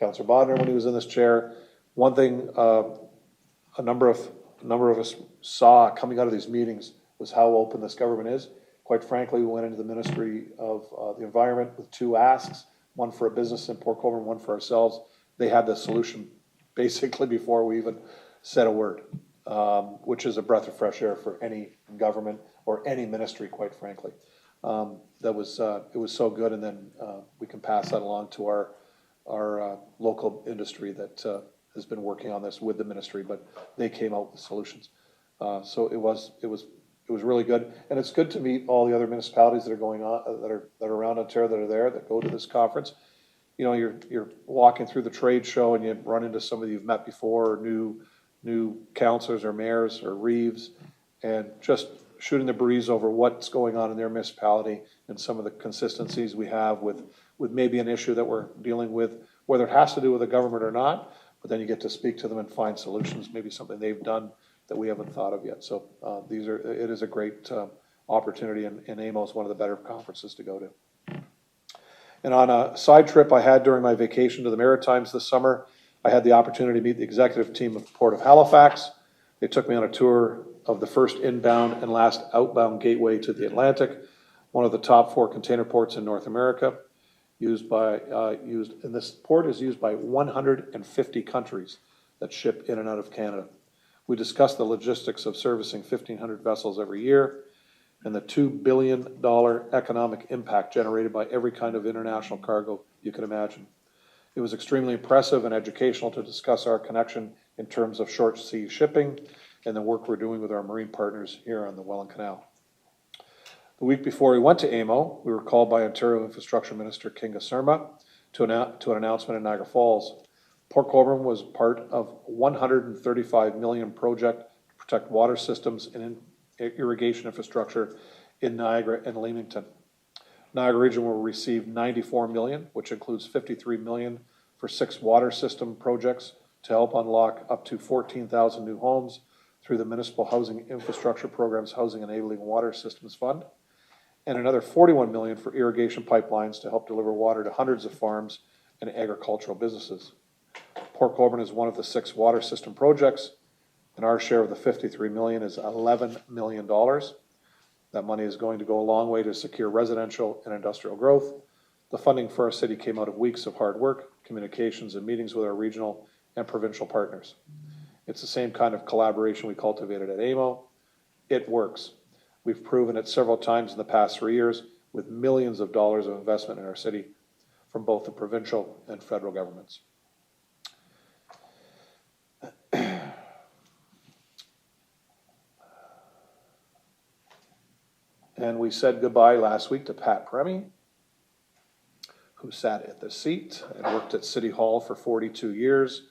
Councillor Bodner when he was in this chair. One thing a number of us saw coming out of these meetings was how open this government is. Quite frankly, we went into the Ministry of the Environment with 2 asks, one for a business in Port Colborne, one for ourselves. They had the solution basically before we even said a word. Which is a breath of fresh air for any government or any ministry, quite frankly. It was so good, and then we can pass that along to our local industry that has been working on this with the ministry, but they came out with solutions. So it was really good, and it's good to meet all the other municipalities that are going on that are around Ontario that are there that go to this conference. You know, you're walking through the trade show and you run into somebody you've met before, or new councillors or mayors or reeves, and just shooting the breeze over what's going on in their municipality and some of the consistencies we have with maybe an issue that we're dealing with, whether it has to do with the government or not, but then you get to speak to them and find solutions, maybe something they've done that we haven't thought of yet. So it is a great opportunity, and AMO is one of the better conferences to go to. And on a side trip I had during my vacation to the Maritimes this summer, I had the opportunity to meet the executive team of the Port of Halifax. They took me on a tour of the first inbound and last outbound gateway to the Atlantic, one of the top 4 container ports in North America, and this port is used by 150 countries that ship in and out of Canada. We discussed the logistics of servicing 1,500 vessels every year and the $2 billion economic impact generated by every kind of international cargo you can imagine. It was extremely impressive and educational to discuss our connection in terms of short sea shipping and the work we're doing with our marine partners here on the Welland Canal. The week before we went to AMO, we were called by Ontario Infrastructure Minister Kinga Surma to an announcement in Niagara Falls. Port Colborne was part of a $135 million project to protect water systems and irrigation infrastructure in Niagara and Leamington. Niagara region will receive $94 million, which includes $53 million for 6 water system projects to help unlock up to 14,000 new homes through the Municipal Housing Infrastructure Program's Housing Enabling Water Systems Fund, and another $41 million for irrigation pipelines to help deliver water to hundreds of farms and agricultural businesses. Port Colborne is one of the 6 water system projects, and our share of the $53 million is $11 million. That money is going to go a long way to secure residential and industrial growth. The funding for our city came out of weeks of hard work, communications, and meetings with our regional and provincial partners. It's the same kind of collaboration we cultivated at AMO. It works. We've proven it several times in the past 3 years with millions of dollars of investment in our city from both the provincial and federal governments. And we said goodbye last week to Pat Premy, who sat at the seat and worked at City Hall for 42 years,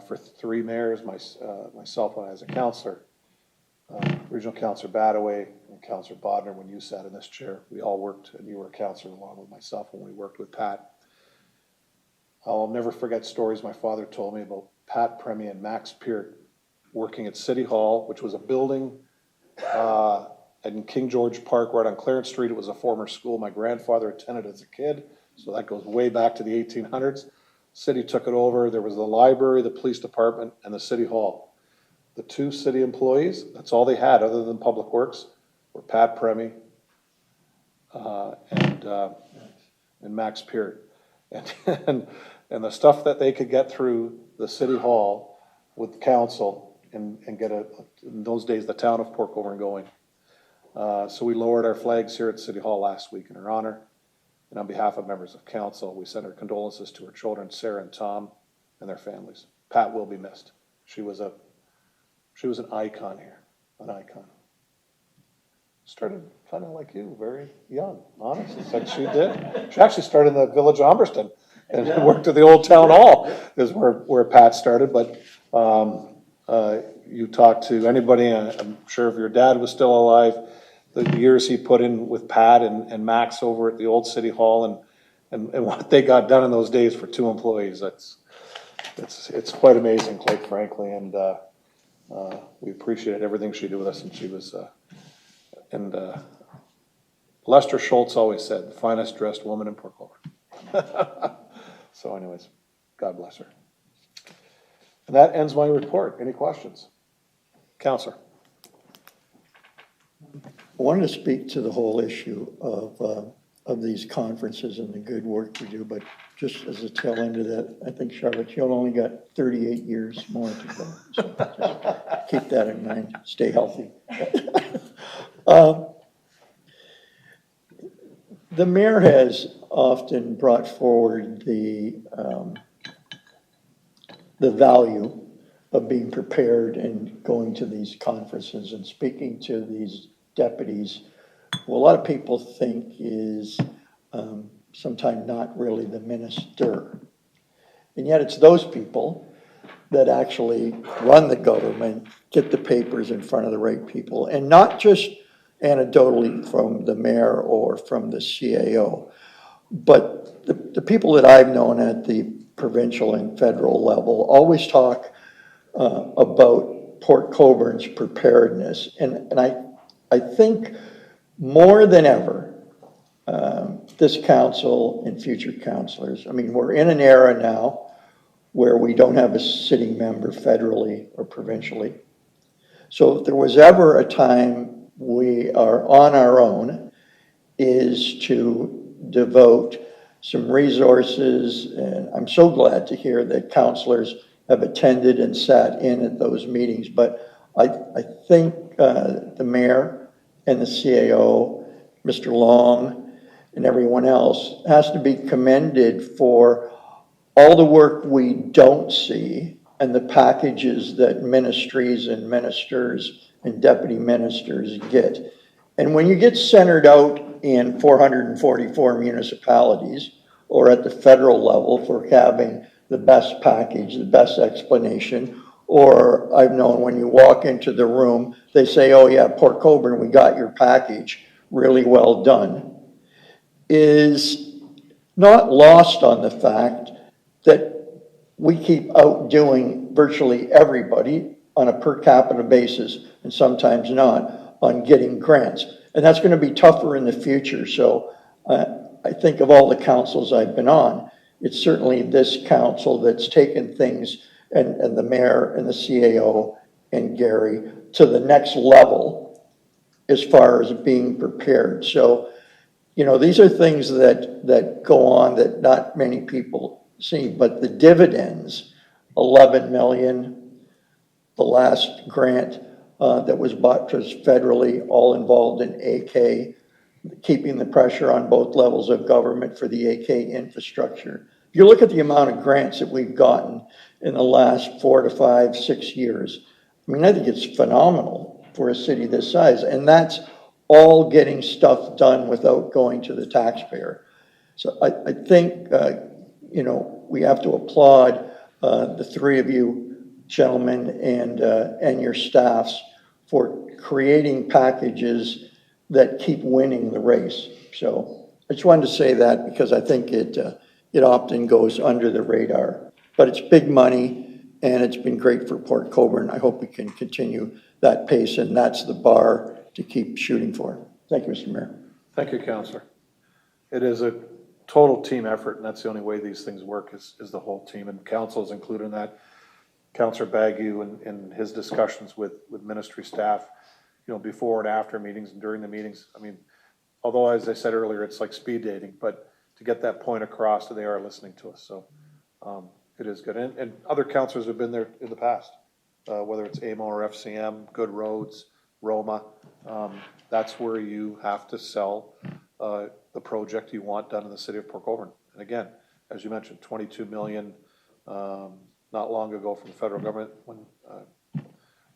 for 3 mayors, myself when I was a councillor, Regional Councillor Badaway and Councillor Bodner when you sat in this chair. We all worked, and you were a councillor along with myself when we worked with Pat. I'll never forget stories my father told me about Pat Premy and Max Peart working at City Hall, which was a building in King George Park, right on Clarence Street. It was a former school my grandfather attended as a kid, so that goes way back to the 1800s. City took it over. There was the library, the police department, and the City Hall. The 2 city employees, that's all they had other than Public Works, were Pat Premy and Max Peart. And the stuff that they could get through the City Hall with council and get in those days, the town of Port Colborne going. So we lowered our flags here at City Hall last week in her honor. And on behalf of members of council, we send our condolences to her children, Sarah and Tom, and their families. Pat will be missed. She was an icon here, an icon. Started kind of like you, very young, honest. It's like she did. She actually started in the village of Humberston and worked at the old town hall is where Pat started. But you talk to anybody, I'm sure if your dad was still alive, the years he put in with Pat and Max over at the old City Hall and what they got done in those days for 2 employees. It's quite amazing, quite frankly, and we appreciated everything she did with us, and she was Lester Schultz always said, the finest dressed woman in Port Colborne. So anyways, God bless her. And that ends my report. Any questions? Councillor. I wanted to speak to the whole issue of these conferences and the good work we do, but just as a tail end of that, I think, Charlotte, you've only got 38 years more to go. So just keep that in mind. Stay healthy. The mayor has often brought forward the value of being prepared and going to these conferences and speaking to these deputies, who a lot of people think is sometimes not really the minister. And yet it's those people that actually run the government, get the papers in front of the right people, and not just anecdotally from the mayor or from the CAO, but the people that I've known at the provincial and federal level always talk about Port Colborne's preparedness. And I think more than ever, this council and future councillors, I mean, we're in an era now where we don't have a sitting member federally or provincially. So if there was ever a time we are on our own, is to devote some resources, and I'm so glad to hear that counselors have attended and sat in at those meetings, but I think the mayor and the CAO, Mr. Long, and everyone else has to be commended for all the work we don't see and the packages that ministries and ministers and deputy ministers get. And when you get centered out in 444 municipalities or at the federal level for having the best package, the best explanation, or I've known when you walk into the room, they say, oh yeah, Port Colborne, we got your package, really well done, is not lost on the fact that we keep outdoing virtually everybody on a per capita basis, and sometimes not, on getting grants. And that's going to be tougher in the future. So I think of all the councils I've been on, it's certainly this council that's taken things, and the mayor and the CAO and Gary, to the next level as far as being prepared. So, you know, these are things that go on that not many people see, but the dividends, 11 million, the last grant that was bought was federally, all involved in AK, keeping the pressure on both levels of government for the AK infrastructure. If you look at the amount of grants that we've gotten in the last 4 to 5, 6 years, I mean, I think it's phenomenal for a city this size. And that's all getting stuff done without going to the taxpayer. So I think, you know, we have to applaud the three of you gentlemen and your staffs for creating packages that keep winning the race. So I just wanted to say that because I think it often goes under the radar. But it's big money, and it's been great for Port Colborne. I hope we can continue that pace, and that's the bar to keep shooting for. Thank you, Mr. Mayor. Thank you, Councillor. It is a total team effort, and that's the only way these things work is the whole team, and council is included in that. Councillor Bagu and his discussions with ministry staff, you know, before and after meetings and during the meetings. I mean, although, as I said earlier, it's like speed dating, but to get that point across that they are listening to us. So it is good. And other councillors have been there in the past, whether it's AMO or FCM, Good Roads, Roma. That's where you have to sell the project you want done in the city of Port Colborne. And again, as you mentioned, 22 million not long ago from the federal government when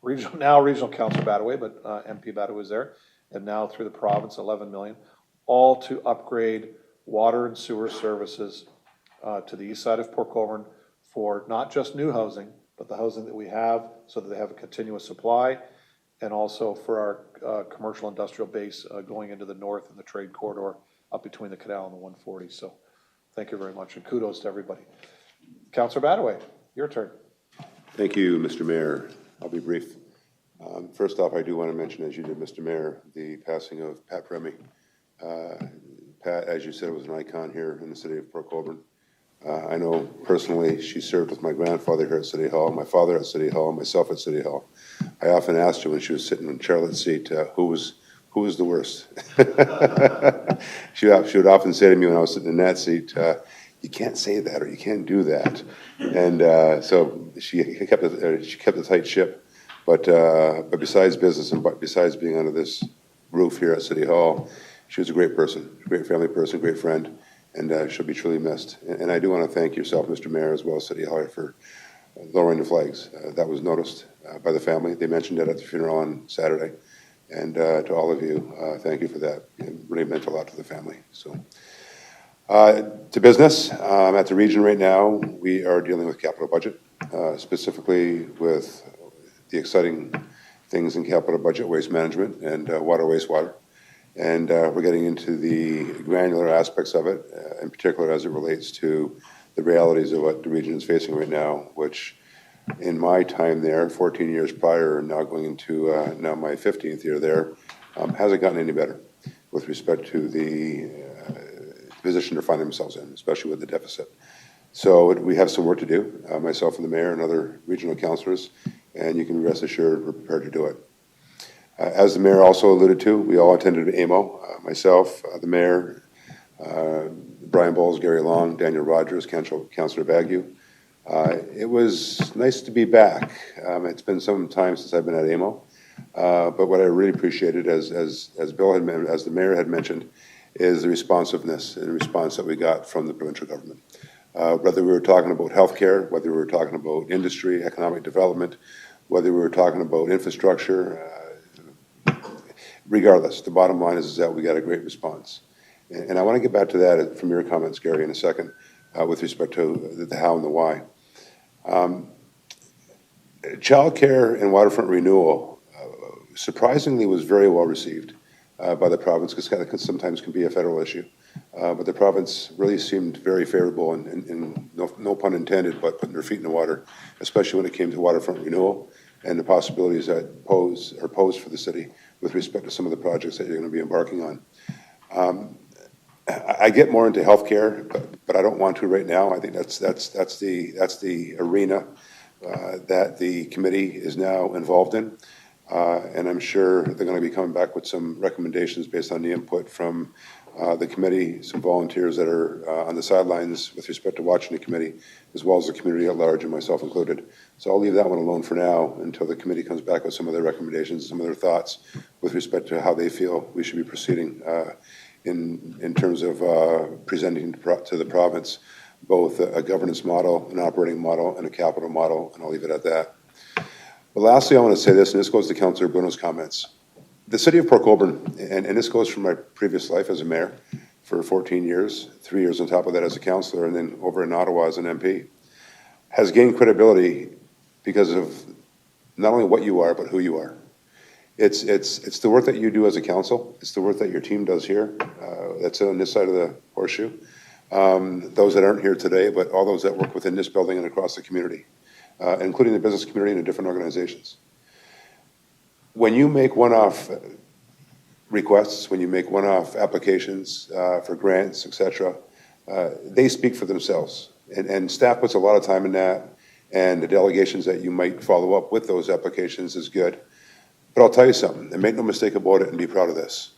regional council Badaway, but MP Badaway was there, and now through the province, 11 million, all to upgrade water and sewer services to the east side of Port Colborne for not just new housing, but the housing that we have so that they have a continuous supply, and also for our commercial industrial base going into the north and the trade corridor up between the canal and the 140. So thank you very much, and kudos to everybody. Councillor Badaway, your turn. Thank you, Mr. Mayor. I'll be brief. First off, I do want to mention, as you did, Mr. Mayor, the passing of Pat Premy. Pat, as you said, was an icon here in the city of Port Colborne. I know personally she served with my grandfather here at City Hall, my father at City Hall, myself at City Hall. I often asked her when she was sitting in Charlotte's seat, who was the worst? She would often say to me when I was sitting in that seat, you can't say that or you can't do that. And so she kept a tight ship. But besides business and besides being under this roof here at City Hall, she was a great person, a great family person, great friend, and she'll be truly missed. And I do want to thank yourself, Mr. Mayor, as well as City Hall, for lowering the flags. That was noticed by the family. They mentioned it at the funeral on Saturday. And to all of you, thank you for that. It really meant a lot to the family. So, to business, at the region right now, we are dealing with capital budget, specifically with the exciting things in capital budget, waste management and water, wastewater. And we're getting into the granular aspects of it, in particular as it relates to the realities of what the region is facing right now, which in my time there, 14 years prior, now going into now my 15th year there, hasn't gotten any better with respect to the position they're finding themselves in, especially with the deficit. So we have some work to do, myself and the mayor and other regional councillors, and you can rest assured we're prepared to do it. As the mayor also alluded to, we all attended AMO, myself, the mayor, Brian Bowles, Gary Long, Daniel Rogers, Councillor Bagu. It was nice to be back. It's been some time since I've been at AMO, but what I really appreciated, as Bill had, as the mayor had mentioned, is the responsiveness and the response that we got from the provincial government. Whether we were talking about healthcare, whether we were talking about industry, economic development, whether we were talking about infrastructure, regardless, the bottom line is that we got a great response. And I want to get back to that from your comments, Gary, in a second, with respect to the how and the why. Childcare and waterfront renewal surprisingly was very well received by the province, because it sometimes can be a federal issue. But the province really seemed very favorable, and no pun intended, but putting their feet in the water, especially when it came to waterfront renewal and the possibilities that posed for the city with respect to some of the projects that you're going to be embarking on. I get more into healthcare, but I don't want to right now. I think that's the arena that the committee is now involved in, and I'm sure they're going to be coming back with some recommendations based on the input from the committee, some volunteers that are on the sidelines with respect to watching the committee, as well as the community at large, and myself included. So I'll leave that one alone for now until the committee comes back with some of their recommendations, some of their thoughts with respect to how they feel we should be proceeding in terms of presenting to the province both a governance model, an operating model, and a capital model, and I'll leave it at that. But lastly, I want to say this, and this goes to Councillor Bruno's comments. The city of Port Colborne, and this goes from my previous life as a mayor for 14 years, 3 years on top of that as a councillor, and then over in Ottawa as an MP, has gained credibility because of not only what you are, but who you are. It's the work that you do as a council. It's the work that your team does here. That's on this side of the horseshoe. Those that aren't here today, but all those that work within this building and across the community, including the business community and the different organizations. When you make one-off requests, when you make one-off applications for grants, etc., they speak for themselves. And staff puts a lot of time in that, and the delegations that you might follow up with those applications is good. But I'll tell you something, and make no mistake about it, and be proud of this.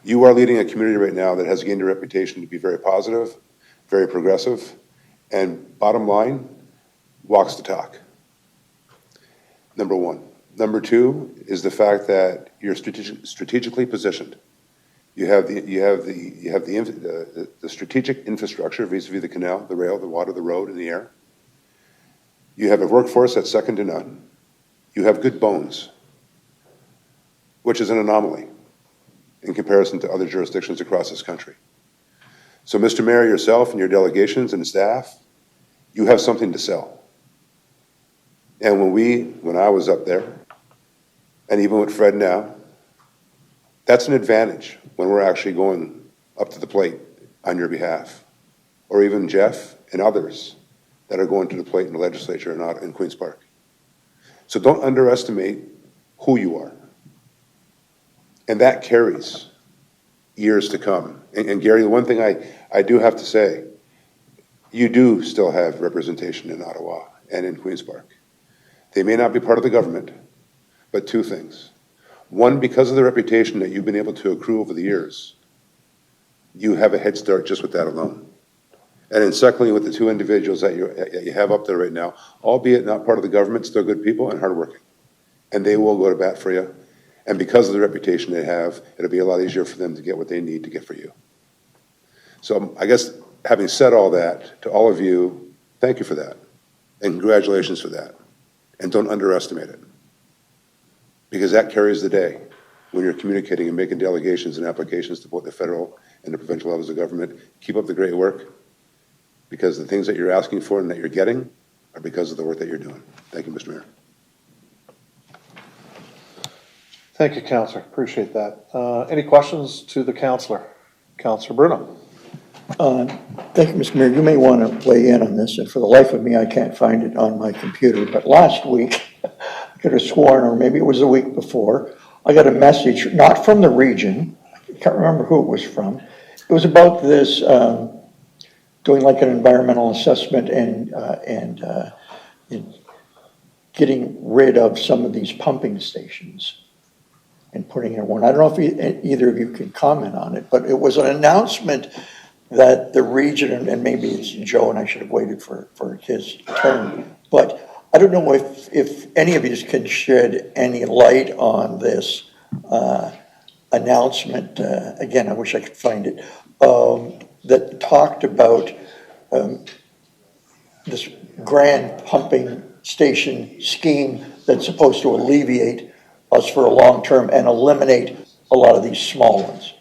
You are leading a community right now that has gained a reputation to be very positive, very progressive, and bottom line, walks the talk. Number one. Number two is the fact that you're strategically positioned. You have the strategic infrastructure vis-a-vis the canal, the rail, the water, the road, and the air. You have a workforce that's second to none. You have good bones, which is an anomaly in comparison to other jurisdictions across this country. So, Mr. Mayor, yourself and your delegations and staff, you have something to sell. And when I was up there, and even with Fred now, that's an advantage when we're actually going up to the plate on your behalf, or even Jeff and others that are going to the plate in the legislature and not in Queen's Park. So don't underestimate who you are. And that carries years to come. And Gary, the one thing I do have to say, you do still have representation in Ottawa and in Queen's Park. They may not be part of the government, but two things. One, because of the reputation that you've been able to accrue over the years, you have a head start just with that alone. And then secondly, with the two individuals that you have up there right now, albeit not part of the government, still good people and hardworking. And they will go to bat for you. And because of the reputation they have, it'll be a lot easier for them to get what they need to get for you. So I guess having said all that, to all of you, thank you for that. And congratulations for that. And don't underestimate it. Because that carries the day when you're communicating and making delegations and applications to both the federal and the provincial levels of government. Keep up the great work, because the things that you're asking for and that you're getting are because of the work that you're doing. Thank you, Mr. Mayor. Thank you, Councillor. Appreciate that. Any questions to the Councillor? Councillor Bruno. Thank you, Mr. Mayor. You may want to weigh in on this, and for the life of me, I can't find it on my computer. But last week, I could have sworn, or maybe it was the week before, I got a message, not from the region, I can't remember who it was from. It was about this doing like an environmental assessment and getting rid of some of these pumping stations and putting in one. I don't know if either of you can comment on it, but it was an announcement that the region, and maybe it's Joe, and I should have waited for his turn, but I don't know if any of you can shed any light on this announcement. Again, I wish I could find it, that talked about this grand pumping station scheme that's supposed to alleviate us for a long term and eliminate a lot of these small ones.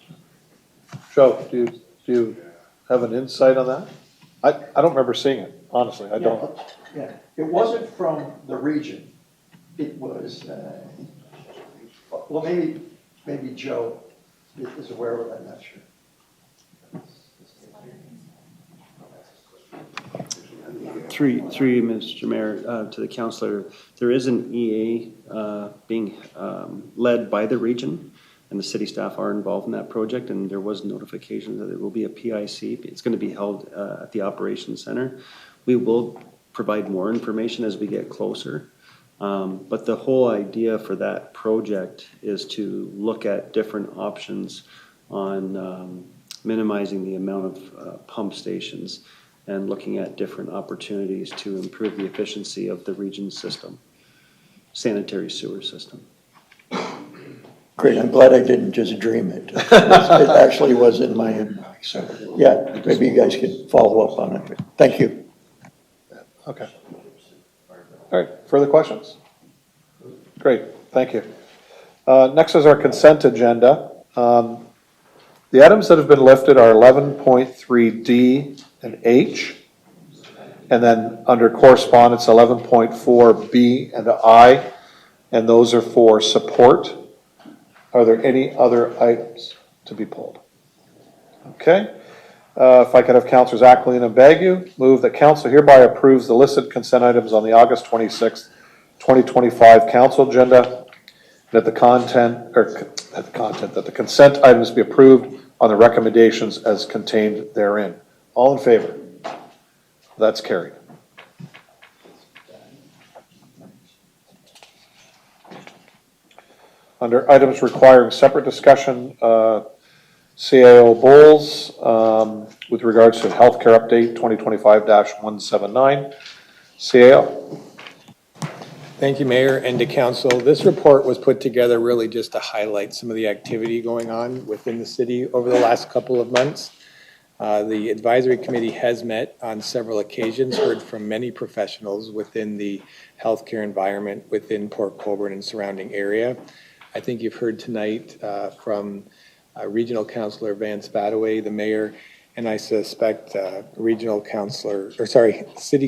Joe, do you have an insight on that? I don't remember seeing it, honestly, I don't. Yeah, it wasn't from the region. It was, well, maybe Joe is aware of it, I'm not sure. Through you, Mr. Mayor, to the councillor, there is an EA being led by the region, and the city staff are involved in that project, and there was notification that there will be a PIC. It's going to be held at the Operations Center. We will provide more information as we get closer, but the whole idea for that project is to look at different options on minimizing the amount of pump stations and looking at different opportunities to improve the efficiency of the region's system, sanitary sewer system. Great, I'm glad I didn't just dream it. It actually was in my inbox, so yeah, maybe you guys can follow up on it. Thank you. Okay. All right, further questions? Great, thank you. Next is our consent agenda. The items that have been lifted are 11.3D and H, and then under correspondence 11.4B and I, and those are for support. Are there any other items to be pulled? Okay. If I could have Councilors Acklin and Bagu move that council hereby approves the listed consent items on the August 26th, 2025 council agenda, that the consent items be approved on the recommendations as contained therein. All in favor? That's carried. Under items requiring separate discussion, CAO Bowles, with regards to healthcare update 2025-179. CAO. Thank you, Mayor, and to Council. This report was put together really just to highlight some of the activity going on within the city over the last couple of months. The advisory committee has met on several occasions, heard from many professionals within the healthcare environment within Port Colborne and surrounding area. I think you've heard tonight from Regional Councillor Van Spadaway, the mayor, and I suspect City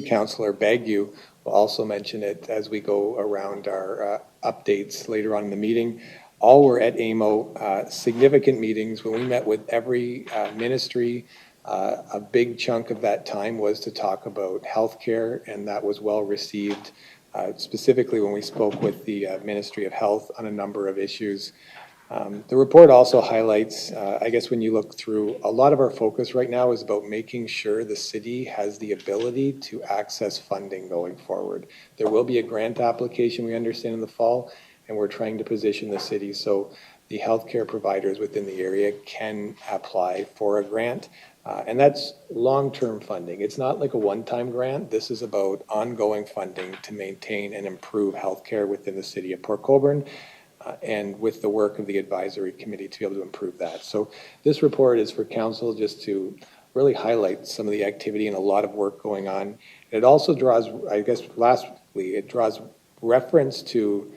Councillor Bagu will also mention it as we go around our updates later on in the meeting. All were at AMO, significant meetings. When we met with every ministry, a big chunk of that time was to talk about healthcare, and that was well received, specifically when we spoke with the Ministry of Health on a number of issues. The report also highlights, I guess when you look through, a lot of our focus right now is about making sure the city has the ability to access funding going forward. There will be a grant application, we understand, in the fall, and we're trying to position the city so the healthcare providers within the area can apply for a grant. And that's long-term funding. It's not like a one-time grant. This is about ongoing funding to maintain and improve healthcare within the city of Port Colborne, and with the work of the advisory committee to be able to improve that. So this report is for council just to really highlight some of the activity and a lot of work going on. And it also draws, I guess lastly, it draws reference to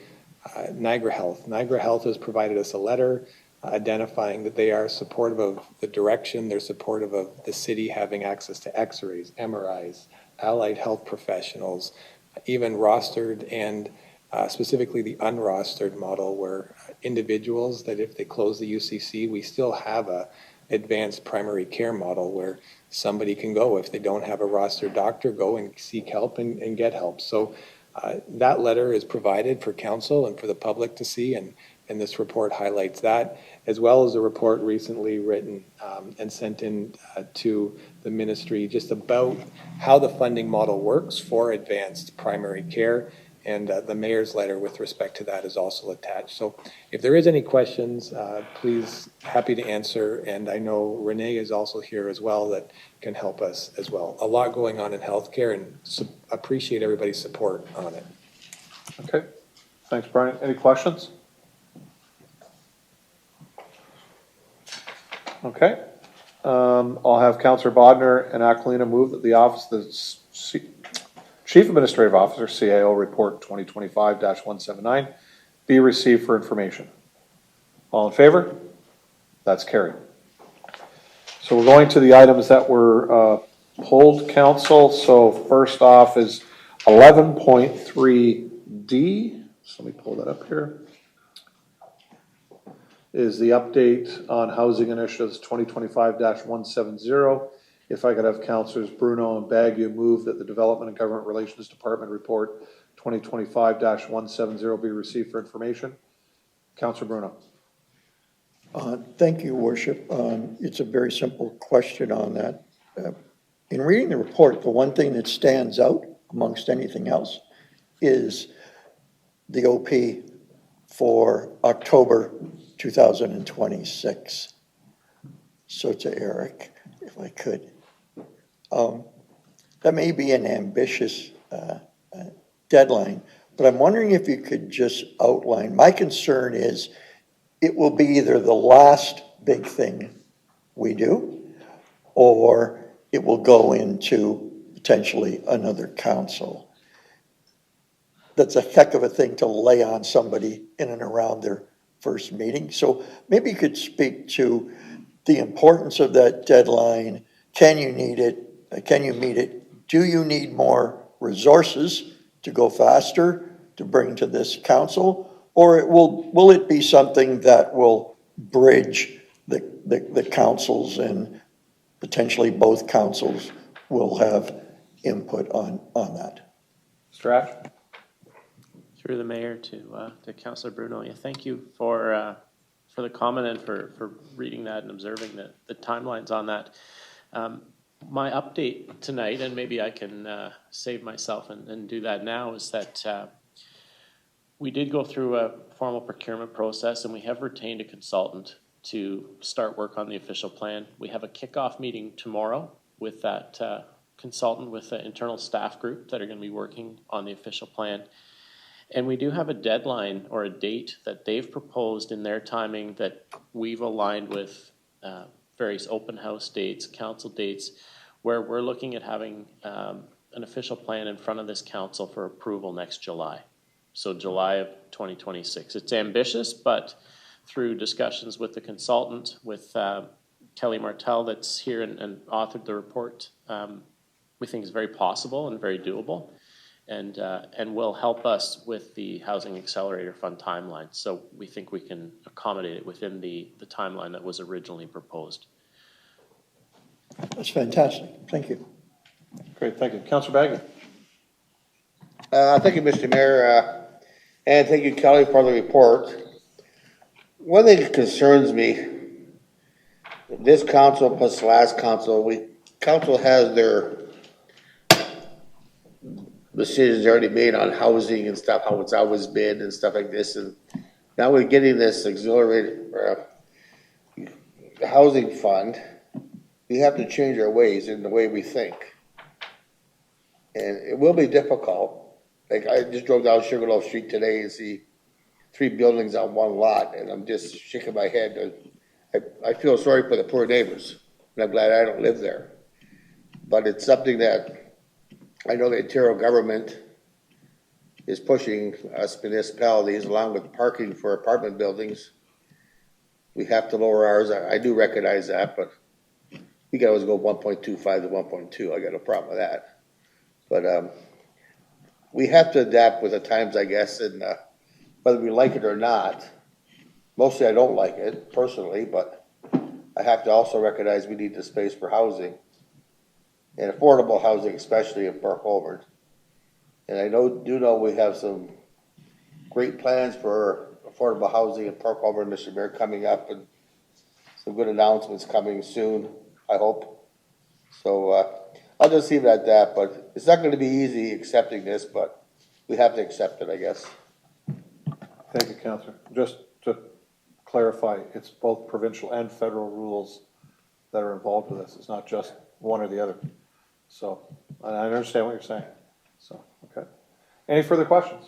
Niagara Health. Niagara Health has provided us a letter identifying that they are supportive of the direction, they're supportive of the city having access to x-rays, MRIs, allied health professionals, even rostered and specifically the unrostered model where individuals that if they close the UCC, we still have a advanced primary care model where somebody can go if they don't have a rostered doctor, go and seek help and get help. So that letter is provided for council and for the public to see, and this report highlights that, as well as a report recently written and sent in to the ministry just about how the funding model works for advanced primary care and the mayor's letter with respect to that is also attached. So if there is any questions, please, happy to answer. And I know Renee is also here as well that can help us as well. A lot going on in healthcare, and appreciate everybody's support on it. Okay, thanks, Brian. Any questions? Okay, I'll have Councillor Bodnar and Aquilina move that the office of the Chief Administrative Officer, CAO Report 2025-179 be received for information. All in favor? That's carried. So we're going to the items that were pulled, council. So first off is 11.3D. So let me pull that up here. Is the update on housing initiatives 2025-170. If I could have Councillors Bruno and Bagu move that the Development and Government Relations Department Report 2025-170 be received for information. Councillor Bruno. Thank you, Worship. It's a very simple question on that. In reading the report, the one thing that stands out amongst anything else is the OP for October 2026. So to Eric, if I could. That may be an ambitious deadline, but I'm wondering if you could just outline. My concern is it will be either the last big thing we do, or it will go into potentially another council. That's a heck of a thing to lay on somebody in and around their first meeting. So maybe you could speak to the importance of that deadline. Can you need it? Can you meet it? Do you need more resources to go faster to bring to this council? Or will it be something that will bridge the councils, and potentially both councils will have input on that? Stratch? Through the mayor to Councillor Bruno. Yeah, thank you for the comment and for reading that and observing the timelines on that. My update tonight, and maybe I can save myself and do that now, is that we did go through a formal procurement process, and we have retained a consultant to start work on the official plan. We have a kickoff meeting tomorrow with that consultant, with the internal staff group that are going to be working on the official plan. And we do have a deadline or a date that they've proposed in their timing that we've aligned with various open house dates, council dates, where we're looking at having an official plan in front of this council for approval next July. So July of 2026. It's ambitious, but through discussions with the consultant, with Kelly Martell that's here and authored the report, we think it's very possible and very doable, and will help us with the Housing Accelerator Fund timeline. So we think we can accommodate it within the timeline that was originally proposed. That's fantastic. Thank you. Great, thank you. Councillor Bagley. Thank you, Mr. Mayor, and thank you, Kelly, for the report. One thing that concerns me, this council plus the last council, council has their decisions already made on housing and stuff, how it's always been and stuff like this, and now we're getting this accelerated housing fund. We have to change our ways in the way we think, and it will be difficult. Like, I just drove down Sugarloaf Street today and see 3 buildings on one lot, and I'm just shaking my head. I feel sorry for the poor neighbors, and I'm glad I don't live there. But it's something that I know the Ontario government is pushing us municipalities, along with parking for apartment buildings. We have to lower ours. I do recognize that, but we can always go 1.25 to 1.2. I got no problem with that. But we have to adapt with the times, I guess, and whether we like it or not. Mostly I don't like it personally, but I have to also recognize we need the space for housing, and affordable housing, especially in Park Colborne. And I do know we have some great plans for affordable housing in Park Colborne, Mr. Mayor, coming up, and some good announcements coming soon, I hope. So I'll just leave it at that, but it's not going to be easy accepting this, but we have to accept it, I guess. Thank you, Councillor. Just to clarify, it's both provincial and federal rules that are involved with this. It's not just one or the other. So, I understand what you're saying. So, okay. Any further questions?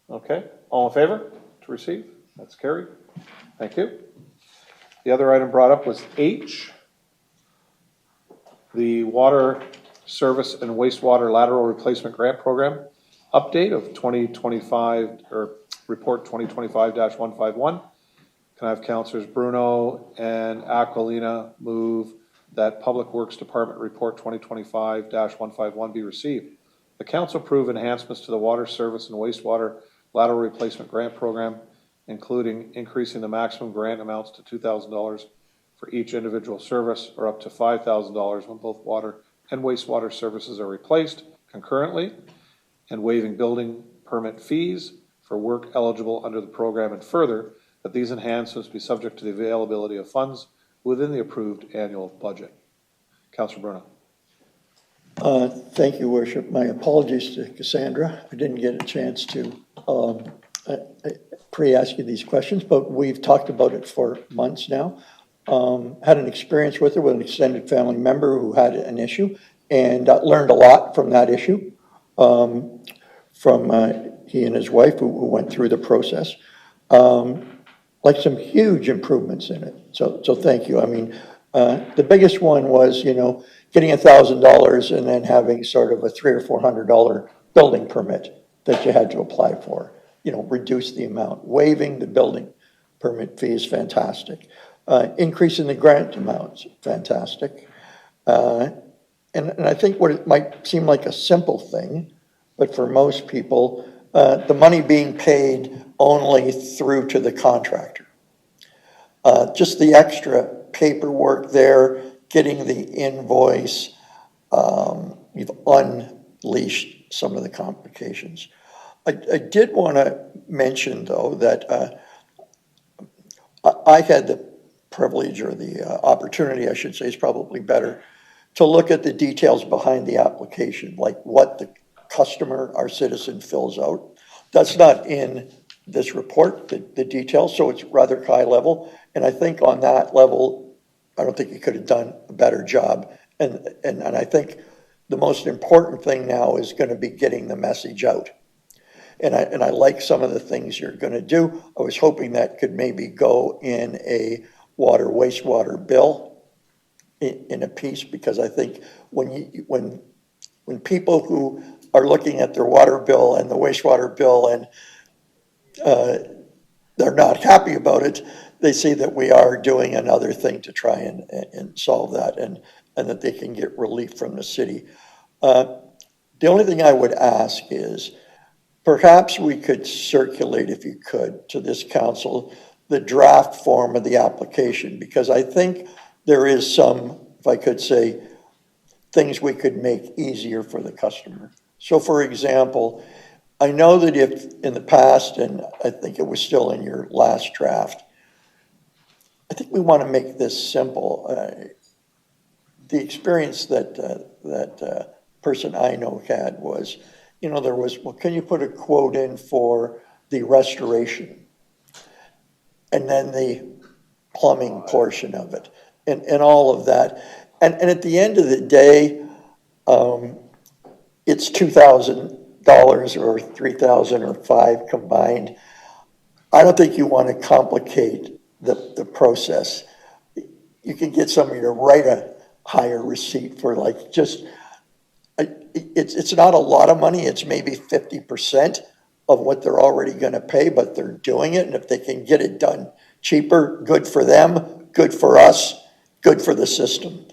Okay, all in favor to receive? That's carried. Thank you. The other item brought up was H, the Water Service and Wastewater Lateral Replacement Grant Program update of 2025, or report 2025-151. Can I have Councillors Bruno and Aquilina move that Public Works Department report 2025-151 be received? The council approve enhancements to the Water Service and Wastewater Lateral Replacement Grant Program, including increasing the maximum grant amounts to $2,000 for each individual service, or up to $5,000 when both water and wastewater services are replaced concurrently, and waiving building permit fees for work eligible under the program, and further, that these enhancements be subject to the availability of funds within the approved annual budget. Councillor Bruno. Thank you, Worship. My apologies to Cassandra. I didn't get a chance to pre-ask you these questions, but we've talked about it for months now. Had an experience with her with an extended family member who had an issue, and learned a lot from that issue, from he and his wife who went through the process. Like some huge improvements in it. So thank you. I mean, the biggest one was, getting $1,000 and then having sort of a $300 or $400 building permit that you had to apply for. Reduce the amount. Waiving the building permit fee is fantastic. Increasing the grant amounts, fantastic. And I think what it might seem like a simple thing, but for most people, the money being paid only through to the contractor. Just the extra paperwork there, getting the invoice, you've unleashed some of the complications. I did want to mention, though, that I had the privilege, or the opportunity, I should say, is probably better, to look at the details behind the application, like what the customer, our citizen, fills out. That's not in this report, the details, so it's rather high level. And I think on that level, I don't think you could have done a better job. And I think the most important thing now is going to be getting the message out. And I like some of the things you're going to do. I was hoping that could maybe go in a water wastewater bill in a piece, because I think when people who are looking at their water bill and the wastewater bill and they're not happy about it, they see that we are doing another thing to try and solve that, and that they can get relief from the city. The only thing I would ask is, perhaps we could circulate, if you could, to this council, the draft form of the application, because I think there is some, if I could say, things we could make easier for the customer. So for example, I know that if in the past, and I think it was still in your last draft, I think we want to make this simple. The experience that person I know had was, there was, well, can you put a quote in for the restoration? And then the plumbing portion of it, and all of that. And at the end of the day, it's $2,000 or $3,000 or $5,000 combined. I don't think you want to complicate the process. You can get somebody to write a higher receipt for it's not a lot of money. It's maybe 50% of what they're already going to pay, but they're doing it. And if they can get it done cheaper, good for them, good for us, good for the system.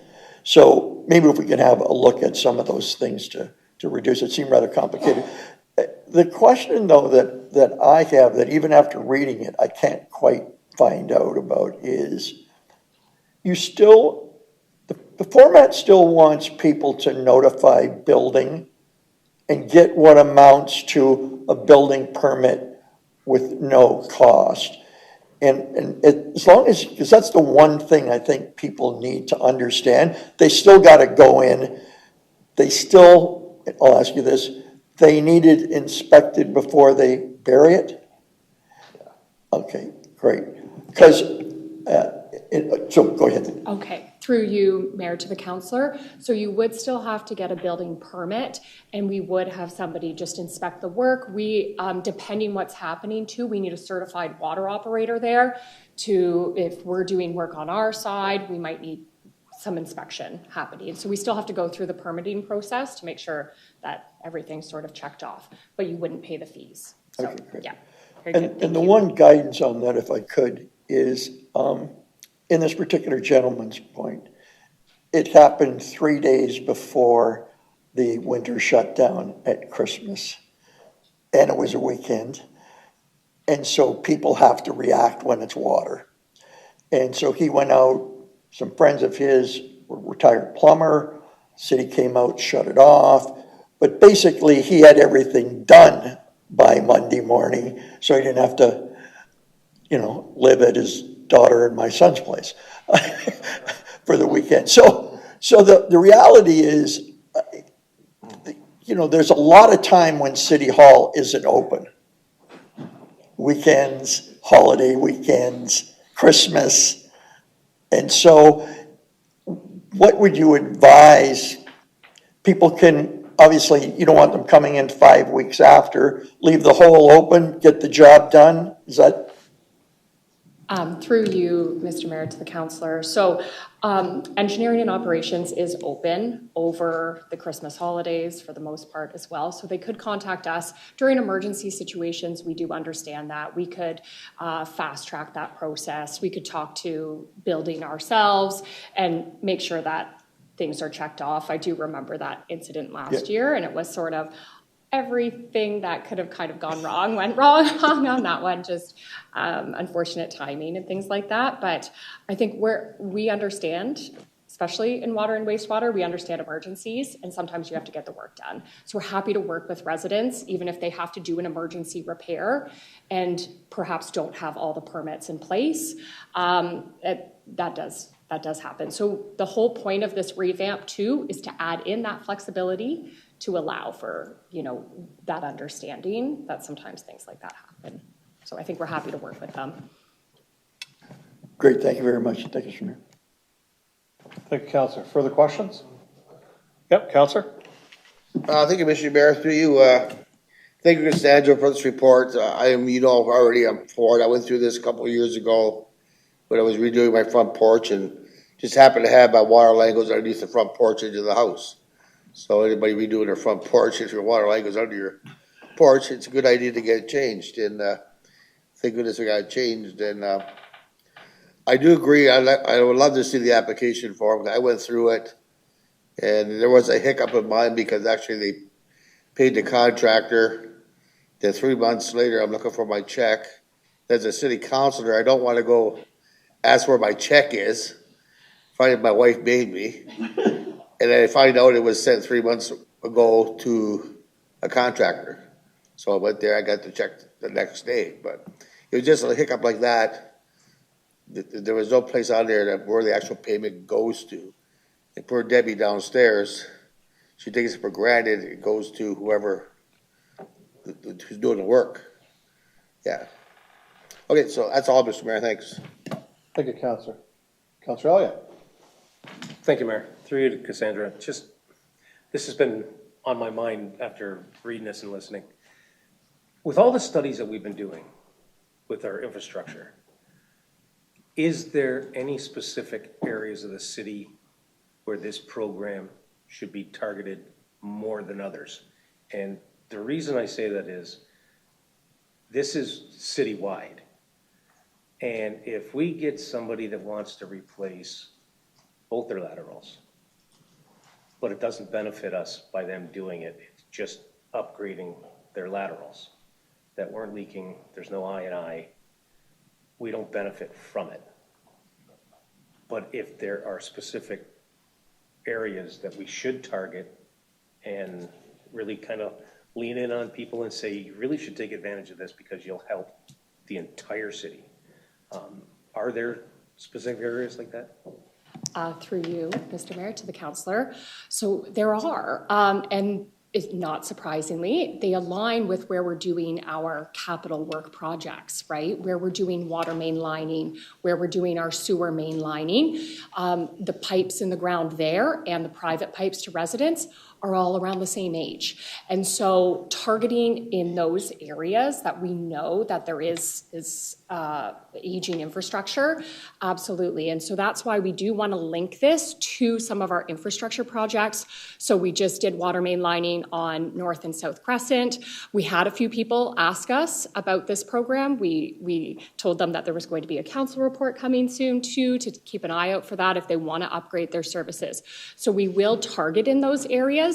So maybe if we can have a look at some of those things to reduce it. Seemed rather complicated. The question, though, that I have, that even after reading it, I can't quite find out about, is the format still wants people to notify building and get what amounts to a building permit with no cost. And as long as, because that's the one thing I think people need to understand, they still got to go in. I'll ask you this, they need it inspected before they bury it? Okay, great. Because, so go ahead. Okay, through you, Mayor, to the councillor. So you would still have to get a building permit, and we would have somebody just inspect the work. We, depending what's happening too, we need a certified water operator there to, if we're doing work on our side, we might need some inspection happening. So we still have to go through the permitting process to make sure that everything's sort of checked off, but you wouldn't pay the fees. So, Okay, great. yeah. Very good. And the one guidance on that, if I could, is in this particular gentleman's point, it happened 3 days before the winter shutdown at Christmas, and it was a weekend. And so people have to react when it's water. And so he went out, some friends of his were retired plumber, city came out, shut it off. But basically, he had everything done by Monday morning, so he didn't have to, live at his daughter and my son's place for the weekend. So the reality is, there's a lot of time when City Hall isn't open. Weekends, holiday weekends, Christmas. And so what would you advise? People can, obviously, you don't want them coming in 5 weeks after, leave the hole open, get the job done. Is that? Through you, Mr. Mayor, to the councillor. So engineering and operations is open over the Christmas holidays for the most part as well. So they could contact us during emergency situations. We do understand that. We could fast track that process. We could talk to building ourselves and make sure that things are checked off. I do remember that incident last year, and it was sort of everything that could have kind of gone wrong went wrong on that one, just unfortunate timing and things like that. But I think we understand, especially in water and wastewater, we understand emergencies, and sometimes you have to get the work done. So we're happy to work with residents, even if they have to do an emergency repair and perhaps don't have all the permits in place. That does happen. So the whole point of this revamp too is to add in that flexibility to allow for, that understanding that sometimes things like that happen. So I think we're happy to work with them. Great, thank you very much. Thank you, Mr. Mayor. Thank you, Councillor. Further questions? Yep, Councillor. Thank you, Mr. Mayor, through you. Thank you, Cassandra, for this report. I'm for it. I went through this a couple of years ago when I was redoing my front porch, and just happened to have my water line goes underneath the front porch into the house. So anybody redoing their front porch, if your water line goes under your porch, it's a good idea to get it changed. And thank goodness we got it changed. And I do agree. I would love to see the application form. I went through it, and there was a hiccup in mine because actually they paid the contractor. Then 3 months later, I'm looking for my check. As a city councilor, I don't want to go ask where my check is. Find my wife made me. And I find out it was sent 3 months ago to a contractor. So I went there, I got the check the next day. But it was just a hiccup like that. There was no place on there where the actual payment goes to. And poor Debbie downstairs, she takes it for granted. It goes to whoever who's doing the work. Yeah. Okay, so that's all, Mr. Mayor. Thanks. Thank you, Councillor. Councillor Elliott. Thank you, Mayor. Through you to Cassandra. This has been on my mind after reading this and listening. With all the studies that we've been doing with our infrastructure, is there any specific areas of the city where this program should be targeted more than others? And the reason I say that is, this is citywide. And if we get somebody that wants to replace both their laterals, but it doesn't benefit us by them doing it, it's just upgrading their laterals that weren't leaking, there's no I&I, we don't benefit from it. But if there are specific areas that we should target and really kind of lean in on people and say, you really should take advantage of this because you'll help the entire city. Are there specific areas like that? Through you, Mr. Mayor, to the councillor. So there are, and is not surprisingly, they align with where we're doing our capital work projects, right? Where we're doing water main lining, where we're doing our sewer main lining. The pipes in the ground there and the private pipes to residents are all around the same age. And so targeting in those areas that we know that there is aging infrastructure, absolutely. And so that's why we do want to link this to some of our infrastructure projects. So we just did water main lining on North and South Crescent. We had a few people ask us about this program. We told them that there was going to be a council report coming soon too, to keep an eye out for that if they want to upgrade their services. So we will target in those areas.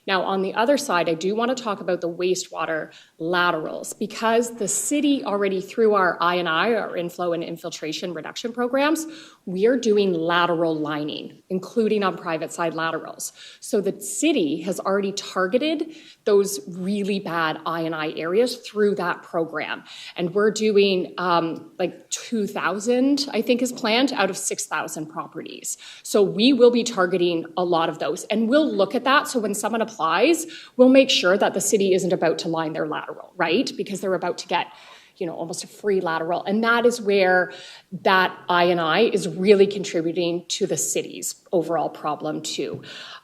Now, on the other side, I do want to talk about the wastewater laterals, because the city already, through our I&I, our inflow and infiltration reduction programs, we are doing lateral lining, including on private side laterals. So the city has already targeted those really bad I&I areas through that program. And we're doing like 2,000, I think, is planned out of 6,000 properties. So we will be targeting a lot of those. And we'll look at that. So when someone applies, we'll make sure that the city isn't about to line their lateral, right? Because they're about to get, you know, almost a free lateral. And that is where that I&I is really contributing to the city's overall problem too.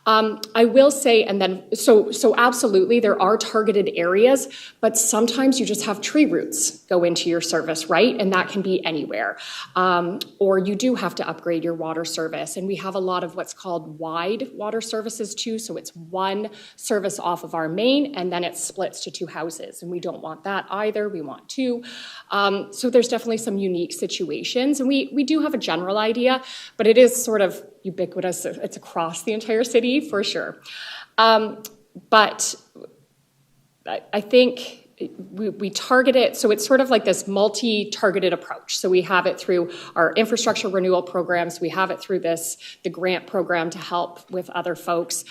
I will say, and then, so absolutely, there are targeted areas, but sometimes you just have tree roots go into your service, right? And that can be anywhere. Or you do have to upgrade your water service. And we have a lot of what's called wide water services too. So it's one service off of our main, and then it splits to two houses. And we don't want that either. We want two. So there's definitely some unique situations. And we do have a general idea, but it is sort of ubiquitous. It's across the entire city for sure. But I think we target it, so it's sort of like this multi-targeted approach. So we have it through our infrastructure renewal programs, we have it through the grant program to help with other folks.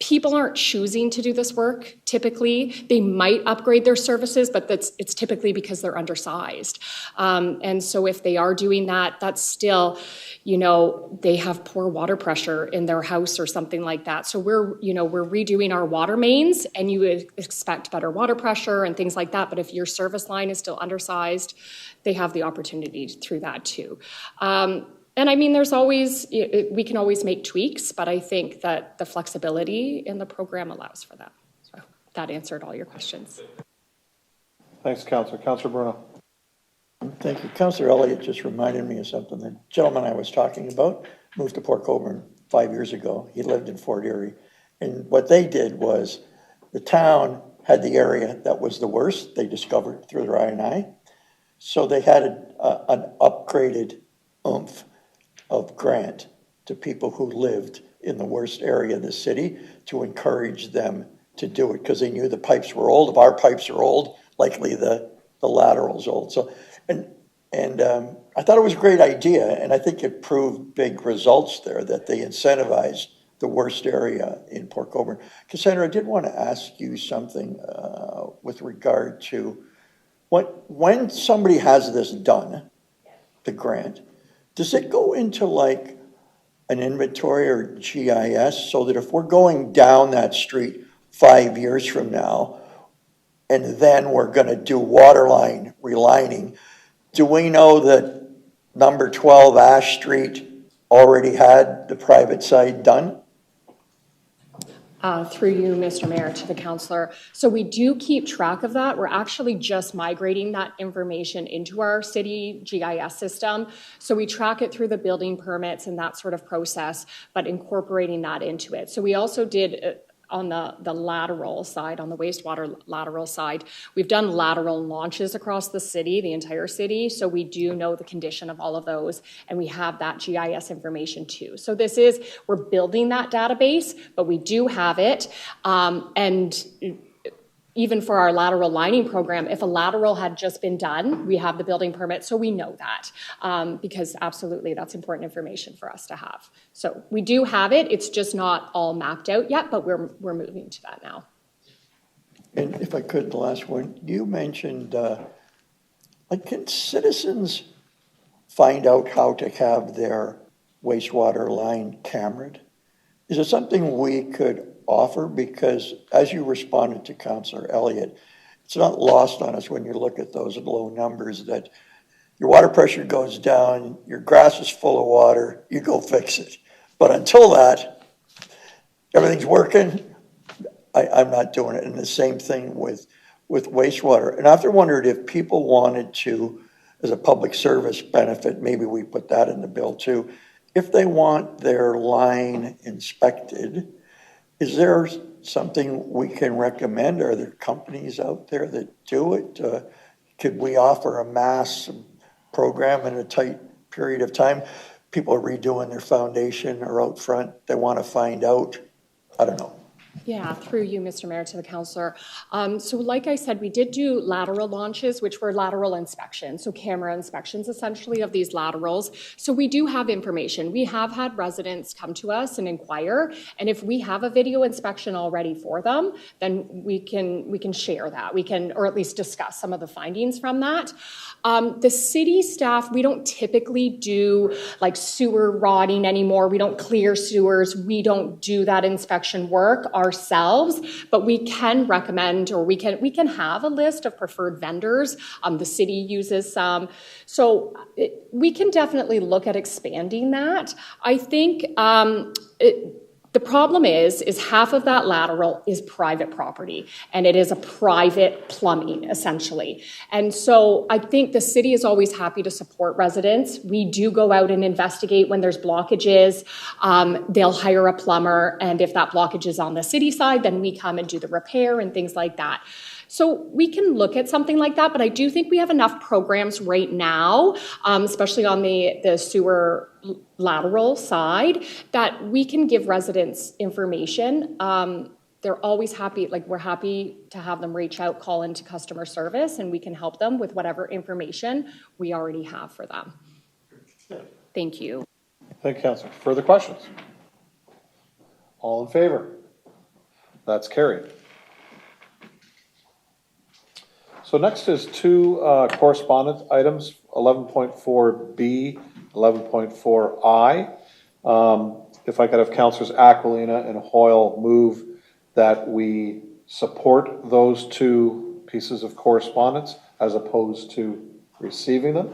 People aren't choosing to do this work, typically. They might upgrade their services, but it's typically because they're undersized. And so if they are doing that, that's still, you know, they have poor water pressure in their house or something like that. So we're redoing our water mains, and you would expect better water pressure and things like that. But if your service line is still undersized, they have the opportunity through that too. And I mean, we can always make tweaks, but I think that the flexibility in the program allows for that. So that answered all your questions. Thanks, Councillor. Councillor Bruno. Thank you. Councillor Elliott just reminded me of something. The gentleman I was talking about moved to Port Colborne 5 years ago. He lived in Fort Erie. And what they did was the town had the area that was the worst, they discovered through their I&I. So they had an upgraded oomph of grant to people who lived in the worst area of the city to encourage them to do it, because they knew the pipes were old. If our pipes are old, likely the lateral's old. So, and I thought it was a great idea, and I think it proved big results there, that they incentivized the worst area in Port Colborne. Cassandra, I did want to ask you something with regard to when somebody has this done, the grant, does it go into like an inventory or GIS, so that if we're going down that street 5 years from now, and then we're going to do waterline relining, do we know that number 12 Ash Street already had the private side done? Through you, Mr. Mayor, to the councillor. So we do keep track of that. We're actually just migrating that information into our city GIS system. So we track it through the building permits and that sort of process, but incorporating that into it. So we also did on the lateral side, on the wastewater lateral side, we've done lateral launches across the city, the entire city. So we do know the condition of all of those, and we have that GIS information too. So we're building that database, but we do have it. And even for our lateral lining program, if a lateral had just been done, we have the building permit, so we know that, because absolutely that's important information for us to have. So we do have it, it's just not all mapped out yet, but we're moving to that now. And if I could, the last one, you mentioned, can citizens find out how to have their wastewater line cameraed? Is it something we could offer? Because as you responded to Councillor Elliott, it's not lost on us when you look at those low numbers that your water pressure goes down, your grass is full of water, you go fix it. But until that, everything's working, I'm not doing it. And the same thing with wastewater. And I often wondered if people wanted to, as a public service benefit, maybe we put that in the bill too, if they want their line inspected, is there something we can recommend? Are there companies out there that do it? Could we offer a mass program in a tight period of time? People are redoing their foundation or out front, they want to find out, I don't know. Yeah, through you, Mr. Mayor, to the councillor. So like I said, we did do lateral launches, which were lateral inspections, so camera inspections essentially of these laterals. So we do have information. We have had residents come to us and inquire, and if we have a video inspection already for them, then we can share that. We can, or at least discuss some of the findings from that. The city staff, we don't typically do like sewer rotting anymore. We don't clear sewers. We don't do that inspection work ourselves, but we can recommend, or we can have a list of preferred vendors. The city uses some. So we can definitely look at expanding that. I think the problem is half of that lateral is private property, and it is a private plumbing, essentially. And so I think the city is always happy to support residents. We do go out and investigate when there's blockages. They'll hire a plumber, and if that blockage is on the city side, then we come and do the repair and things like that. So we can look at something like that, but I do think we have enough programs right now, especially on the sewer lateral side, that we can give residents information. They're always happy, like we're happy to have them reach out, call into customer service, and we can help them with whatever information we already have for them. Thank you. Thank you, Councillor. Further questions? All in favor? That's carried. So next is two correspondence items, 11.4B, 11.4I. If I could have Councillors Aquilina and Hoyle move that we support those two pieces of correspondence as opposed to receiving them.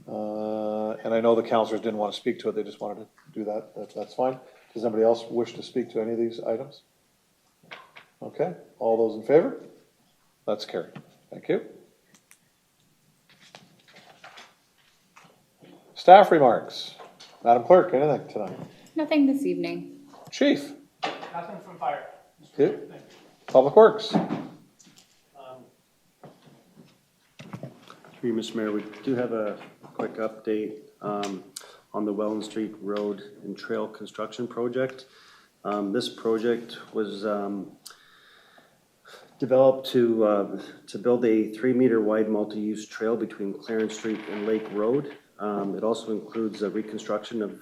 And I know the councillors didn't want to speak to it, they just wanted to do that. That's fine. Does anybody else wish to speak to any of these items? Okay, all those in favor? That's carried. Thank you. Staff remarks. Madam Clerk, anything tonight? Nothing this evening. Chief? Nothing from fire. Okay. Public Works? Through you, Mr. Mayor, we do have a quick update on the Welland Street Road and Trail construction project. This project was developed to build a 3-meter wide multi-use trail between Clarence Street and Lake Road. It also includes a reconstruction of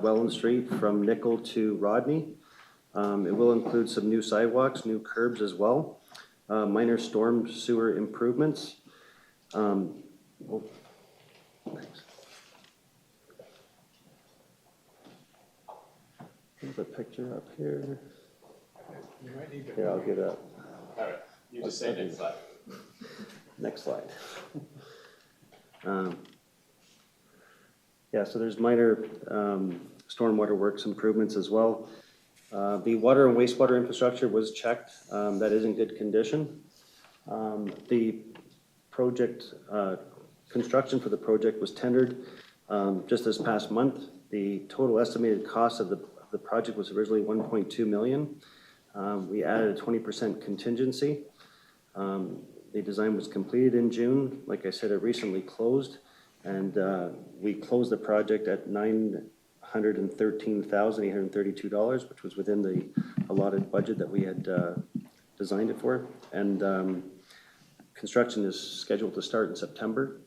Welland Street from Nickel to Rodney. It will include some new sidewalks, new curbs as well, minor storm sewer improvements. There's a picture up here. Here, I'll get up. All right, you just say next slide. Next slide. Yeah, so there's minor stormwater works improvements as well. The water and wastewater infrastructure was checked. That is in good condition. The project, construction for the project was tendered just this past month. The total estimated cost of the project was originally $1.2 million. We added a 20% contingency. The design was completed in June. Like I said, it recently closed, and we closed the project at $913,832, which was within the allotted budget that we had designed it for. And construction is scheduled to start in September,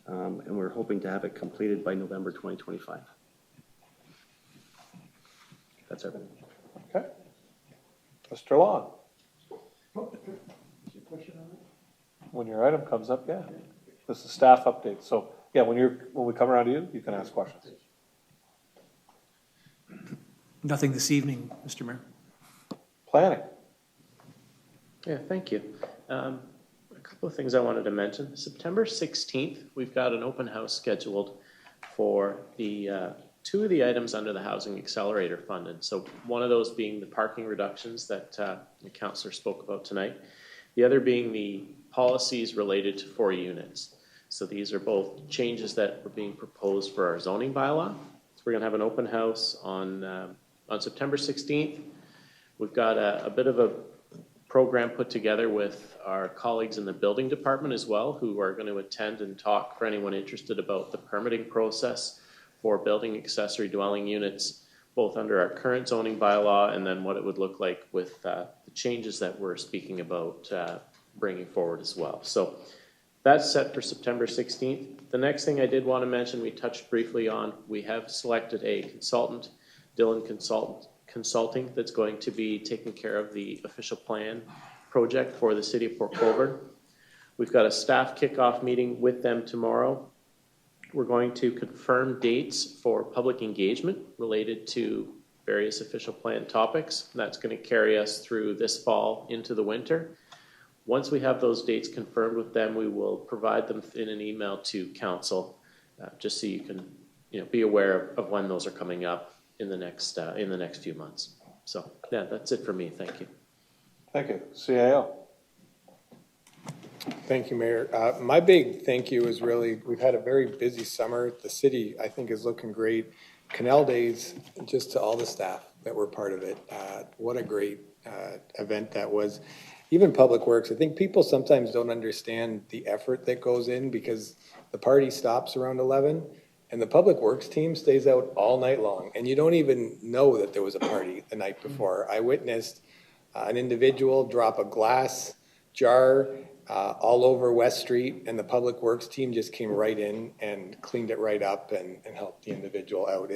and we're hoping to have it completed by November 2025. That's everything. Okay. Mr. Long. When your item comes up, yeah. This is staff update. So yeah, when we come around to you, you can ask questions. Nothing this evening, Mr. Mayor. Planning. Yeah, thank you. A couple of things I wanted to mention. September 16th, we've got an open house scheduled for the two of the items under the Housing Accelerator Fund. And so one of those being the parking reductions that the councillor spoke about tonight. The other being the policies related to 4 units. So these are both changes that are being proposed for our zoning bylaw. So we're going to have an open house on September 16th. We've got a bit of a program put together with our colleagues in the building department as well, who are going to attend and talk for anyone interested about the permitting process for building accessory dwelling units, both under our current zoning bylaw and then what it would look like with the changes that we're speaking about bringing forward as well. So that's set for September 16th. The next thing I did want to mention, we touched briefly on, we have selected a consultant, Dillon Consulting, that's going to be taking care of the official plan project for the city of Port Colborne. We've got a staff kickoff meeting with them tomorrow. We're going to confirm dates for public engagement related to various official plan topics. That's going to carry us through this fall into the winter. Once we have those dates confirmed with them, we will provide them in an email to council, just so you can, be aware of when those are coming up in the next few months. So yeah, that's it for me. Thank you. Thank you. CAO. Thank you, Mayor. My big thank you is really, we've had a very busy summer. The city, I think, is looking great. Canal Days, just to all the staff that were part of it. What a great event that was. Even Public Works, I think people sometimes don't understand the effort that goes in because the party stops around 11 and the Public Works team stays out all night long. And you don't even know that there was a party the night before. I witnessed an individual drop a glass jar all over West Street, and the Public Works team just came right in and cleaned it right up and helped the individual out.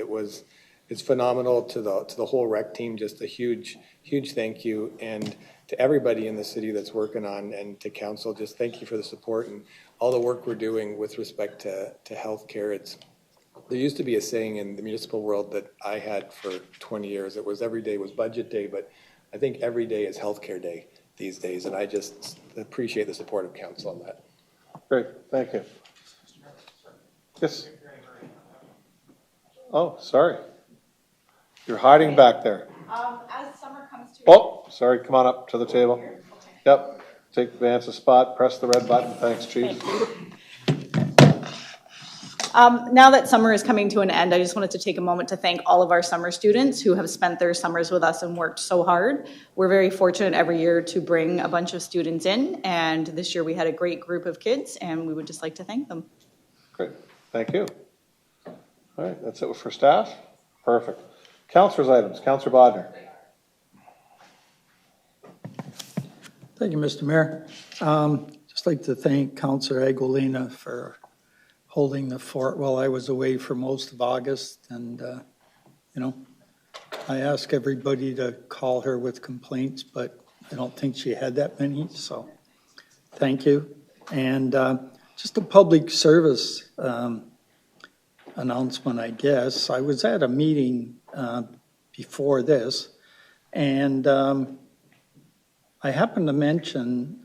It's phenomenal to the whole rec team. Just a huge thank you, and to everybody in the city that's working on, and to council, just thank you for the support and all the work we're doing with respect to healthcare. There used to be a saying in the municipal world that I had for 20 years. It was every day was budget day, but I think every day is healthcare day these days, and I just appreciate the support of council on that. Great, thank you. Yes. Oh, sorry. You're hiding back there. As summer comes to. Oh, sorry, come on up to the table. Yep, take Vance's spot, press the red button. Thanks, Chief. Now that summer is coming to an end, I just wanted to take a moment to thank all of our summer students who have spent their summers with us and worked so hard. We're very fortunate every year to bring a bunch of students in, and this year we had a great group of kids, and we would just like to thank them. Great, thank you. All right, that's it for staff. Perfect. Councilors' items. Councilor Bodnar. Thank you, Mr. Mayor. Just like to thank Councilor Agolina for holding the fort while I was away for most of August. And, I asked everybody to call her with complaints, but I don't think she had that many. So thank you. And just a public service announcement, I guess. I was at a meeting before this, and I happened to mention,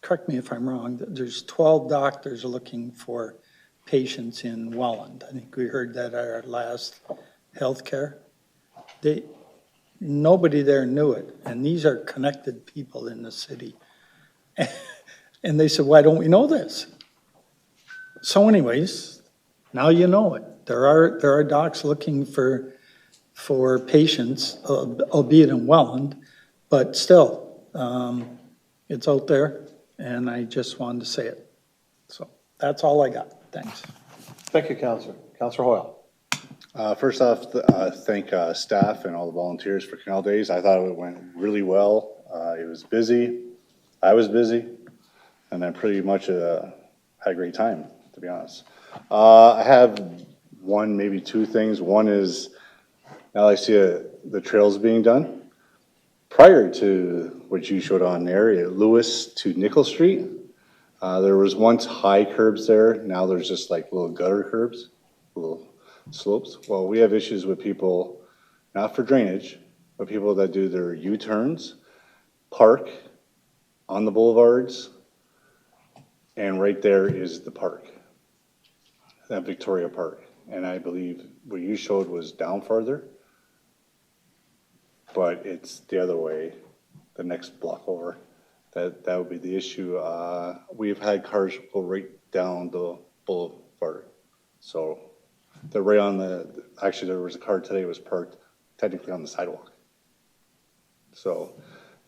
correct me if I'm wrong, that there's 12 doctors looking for patients in Welland. I think we heard that at our last healthcare. Nobody there knew it, and these are connected people in the city. And they said, why don't we know this? So anyways, now you know it. There are docs looking for patients, albeit in Welland, but still, it's out there, and I just wanted to say it. So that's all I got. Thanks. Thank you, Councilor. Councilor Hoyle. First off, thank staff and all the volunteers for Canal Days. I thought it went really well. It was busy. I was busy, and I pretty much had a great time, to be honest. I have maybe two things. One is, now I see the trails being done. Prior to what you showed on there, Lewis to Nickel Street, there was once high curbs there. Now there's just like little gutter curbs, little slopes. Well, we have issues with people not for drainage, but people that do their U-turns, park on the boulevards, and right there is the park, that Victoria Park. And I believe what you showed was down farther, but it's the other way, the next block over. That would be the issue. We've had cars go right down the boulevard. So they're right on actually there was a car today was parked technically on the sidewalk. So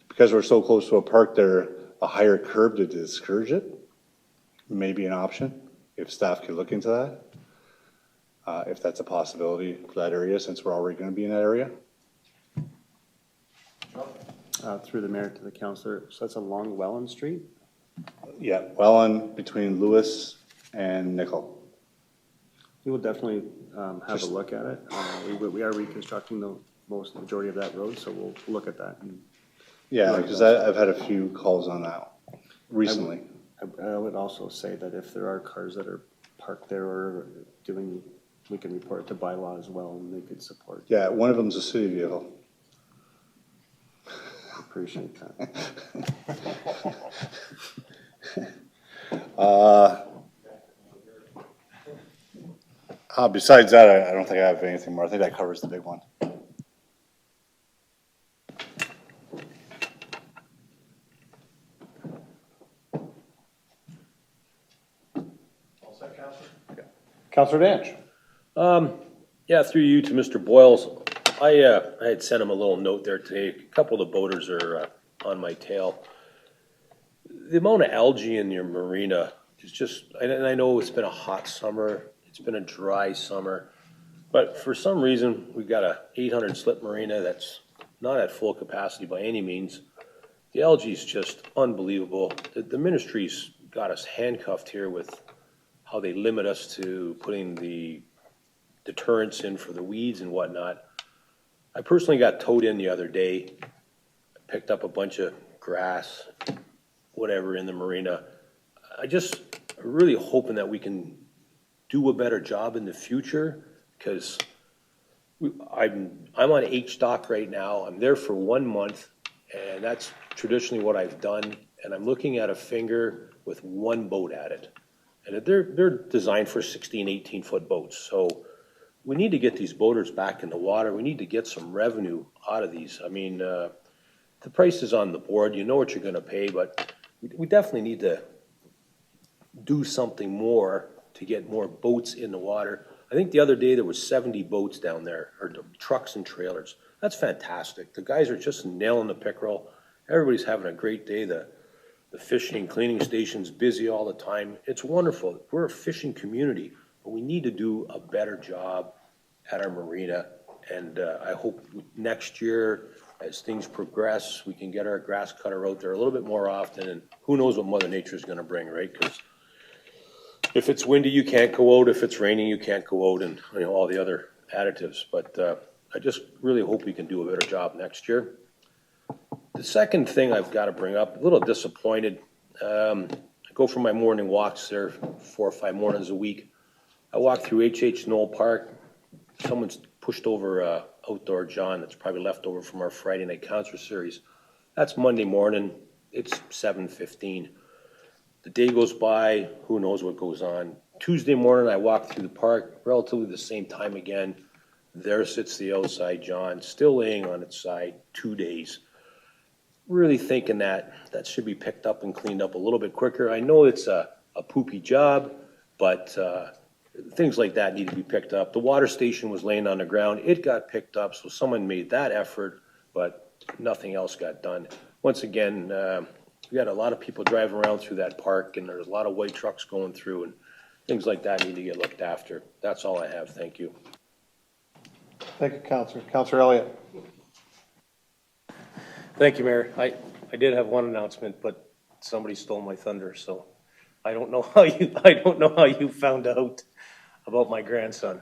because we're so close to a park there, a higher curb to discourage it may be an option if staff could look into that. If that's a possibility for that area, since we're already going to be in that area. Through the mayor to the councillor, so that's along Welland Street? Yeah, Welland between Lewis and Nickel. We will definitely have a look at it. We are reconstructing the majority of that road, so we'll look at that. Yeah, because I've had a few calls on that recently. I would also say that if there are cars that are parked there or doing, we can report it to bylaw as well, and they could support. Yeah, one of them's a city vehicle. Appreciate that. Besides that, I don't think I have anything more. I think that covers the big one. All set, Councilor? Okay. Councilor Danch. Yeah, through you to Mr. Boyles. I had sent him a little note there today. A couple of the boaters are on my tail. The amount of algae in your marina is just, and I know it's been a hot summer, it's been a dry summer, but for some reason, we've got a 800 slip marina that's not at full capacity by any means. The algae is just unbelievable. The ministry's got us handcuffed here with how they limit us to putting the deterrents in for the weeds and whatnot. I personally got towed in the other day. I picked up a bunch of grass, whatever, in the marina. I'm really hoping that we can do a better job in the future, because I'm on H-Dock right now. I'm there for 1 month, and that's traditionally what I've done. And I'm looking at a finger with one boat at it. And they're designed for 16, 18-foot boats. So we need to get these boaters back in the water. We need to get some revenue out of these. I mean, the price is on the board. You know what you're going to pay, but we definitely need to do something more to get more boats in the water. I think the other day there was 70 boats down there, or trucks and trailers. That's fantastic. The guys are just nailing the pickerel. Everybody's having a great day. The fishing, cleaning station's busy all the time. It's wonderful. We're a fishing community, but we need to do a better job at our marina. And I hope next year, as things progress, we can get our grass cutter out there a little bit more often. And who knows what Mother Nature is going to bring, right? Because if it's windy, you can't go out. If it's raining, you can't go out, and all the other additives. But I just really hope we can do a better job next year. The second thing I've got to bring up, a little disappointed. I go for my morning walks there 4 or 5 mornings a week. I walk through H.H. Knoll Park. Someone's pushed over outdoor John that's probably left over from our Friday night concert series. That's Monday morning. It's 7:15. The day goes by, who knows what goes on. Tuesday morning, I walk through the park, relatively the same time again. There sits the outside John, still laying on its side, 2 days. Really thinking that should be picked up and cleaned up a little bit quicker. I know it's a poopy job, but things like that need to be picked up. The water station was laying on the ground. It got picked up, so someone made that effort, but nothing else got done. Once again, we got a lot of people driving around through that park, and there's a lot of white trucks going through, and things like that need to get looked after. That's all I have. Thank you. Thank you, Councilor. Councilor Elliott. Thank you, Mayor. I did have one announcement, but somebody stole my thunder, so I don't know how you found out about my grandson.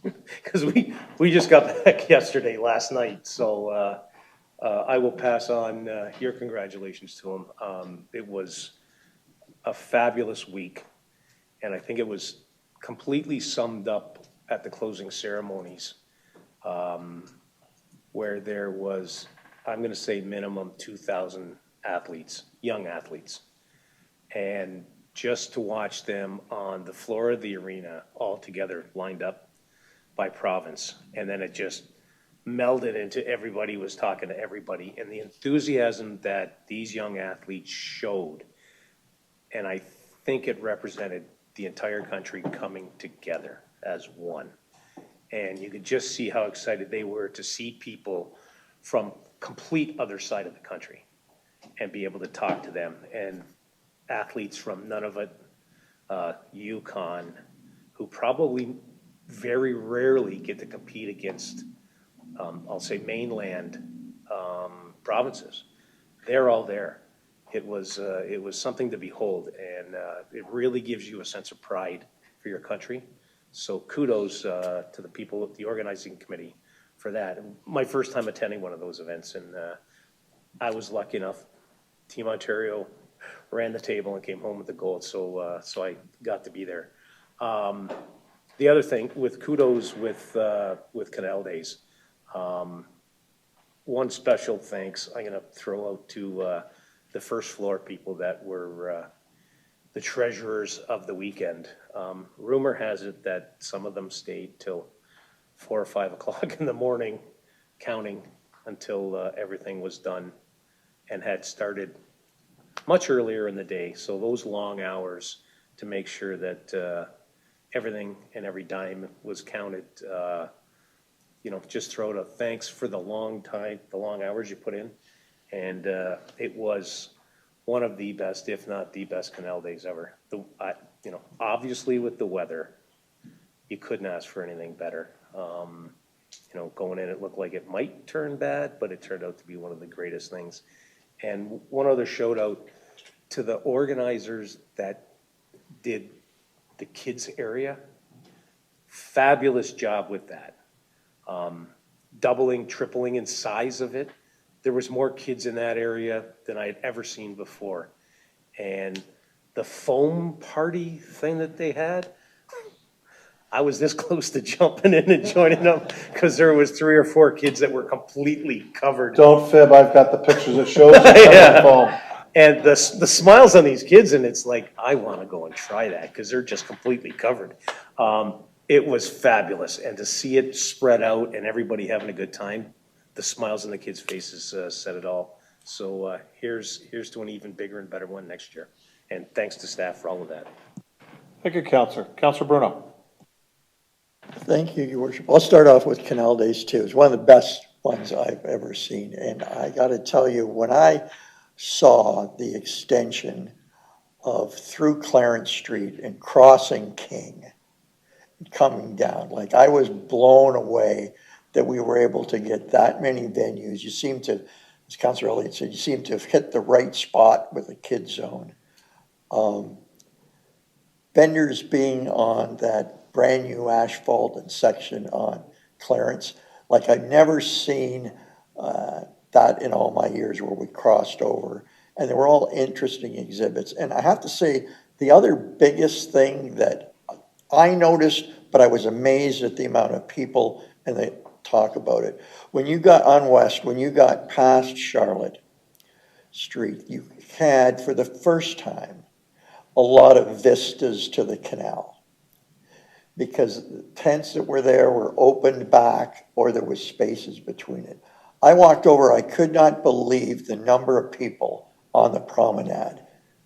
Because we just got back last night, so I will pass on your congratulations to him. It was a fabulous week, and I think it was completely summed up at the closing ceremonies. where there was, I'm going to say minimum 2,000 athletes, young athletes. And just to watch them on the floor of the arena all together lined up by province. And then it just melded into everybody was talking to everybody. And the enthusiasm that these young athletes showed, and I think it represented the entire country coming together as one. And you could just see how excited they were to see people from complete other side of the country and be able to talk to them. And athletes from Nunavut, Yukon, who probably very rarely get to compete against, I'll say, mainland provinces. They're all there. It was something to behold, and it really gives you a sense of pride for your country. So kudos to the people of the organizing committee for that. And my first time attending one of those events, and I was lucky enough. Team Ontario ran the table and came home with the gold, so I got to be there. The other thing with kudos with Canal Days, one special thanks I'm going to throw out to the first floor people that were the treasurers of the weekend. Rumor has it that some of them stayed till 4 or 5 o'clock in the morning counting until everything was done and had started much earlier in the day. So those long hours to make sure that everything and every dime was counted, just throw out a thanks for the long time, the long hours you put in. And it was one of the best, if not the best, Canal Days ever. Obviously with the weather, you couldn't ask for anything better. Going in, it looked like it might turn bad, but it turned out to be one of the greatest things. And one other shout out to the organizers that did the kids area. Fabulous job with that. Doubling, tripling in size of it. There was more kids in that area than I had ever seen before. And the foam party thing that they had, I was this close to jumping in and joining them because there was 3 or 4 kids that were completely covered. Don't fib, I've got the pictures that shows the Yeah. foam. And the smiles on these kids, and it's like, I want to go and try that because they're just completely covered. It was fabulous. And to see it spread out and everybody having a good time, the smiles on the kids' faces said it all. So here's to an even bigger and better one next year. And thanks to staff for all of that. Thank you, Councillor. Councillor Bruno. Thank you, Your Worship. I'll start off with Canal Days too. It's one of the best ones I've ever seen. And I got to tell you, when I saw the extension of through Clarence Street and crossing King, coming down, like I was blown away that we were able to get that many venues. You seem to, as Councillor Elliott said, you seem to have hit the right spot with the kids zone. Vendors being on that brand new asphalt section on Clarence, like I've never seen that in all my years where we crossed over. And they were all interesting exhibits. And I have to say, the other biggest thing that I noticed, but I was amazed at the amount of people, and they talk about it. When you got on West, when you got past Charlotte Street, you had, for the first time, a lot of vistas to the canal. Because the tents that were there were opened back, or there was spaces between it. I walked over, I could not believe the number of people on the promenade.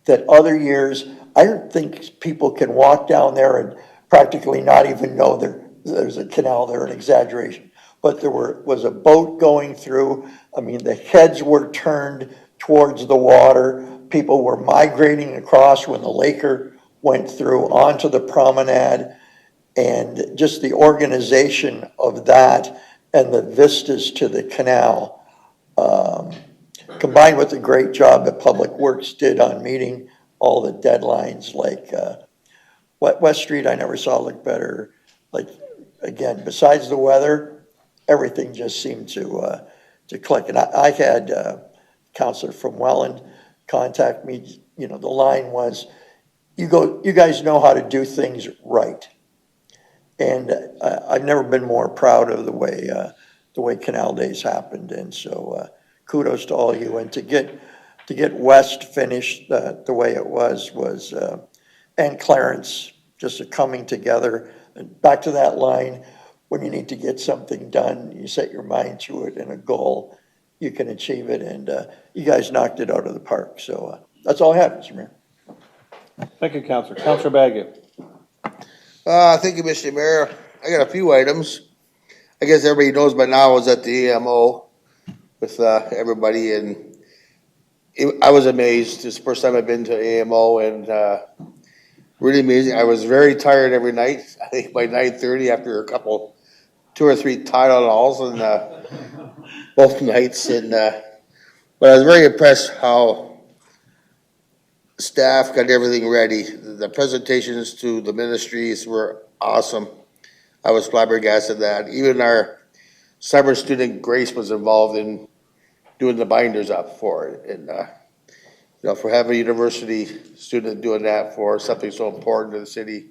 That other years, I don't think people can walk down there and practically not even know there's a canal there, an exaggeration. But there was a boat going through. I mean, the heads were turned towards the water. People were migrating across when the Laker went through onto the promenade. And just the organization of that and the vistas to the canal, combined with the great job that Public Works did on meeting all the deadlines, like West Street, I never saw look better. Like, again, besides the weather, everything just seemed to click. And I had a counselor from Welland contact me. You know, the line was, you guys know how to do things right. And I've never been more proud of the way Canal Days happened. And so kudos to all of you. And to get West finished the way it was, and Clarence, just a coming together. And back to that line, when you need to get something done, you set your mind to it and a goal, you can achieve it. And you guys knocked it out of the park. So that's all I have, Mr. Mayor. Thank you, Counselor. Counselor Baggett. Thank you, Mr. Mayor. I got a few items. I guess everybody knows by now I was at the AMO with everybody, and I was amazed. It's the first time I've been to AMO, and really amazing. I was very tired every night. I think by 9:30 after two or three Tylenols and both nights, and but I was very impressed how staff got everything ready. The presentations to the ministries were awesome. I was flabbergasted that. Even our summer student Grace was involved in doing the binders up for it. And, for having a university student doing that for something so important to the city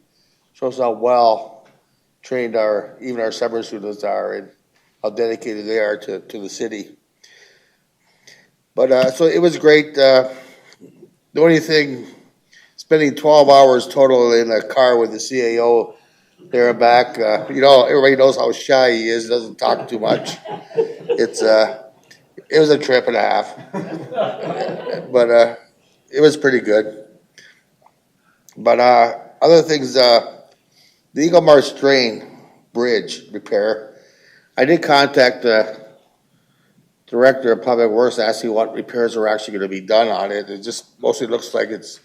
shows how well trained even our summer students are and how dedicated they are to the city. But so it was great. The only thing, spending 12 hours total in a car with the CAO there and back, everybody knows how shy he is, doesn't talk too much. It was a trip and a half, but it was pretty good. But other things, the Eagle Marsh Drain Bridge repair, I did contact the Director of Public Works asking what repairs are actually going to be done on it. It just mostly looks like it's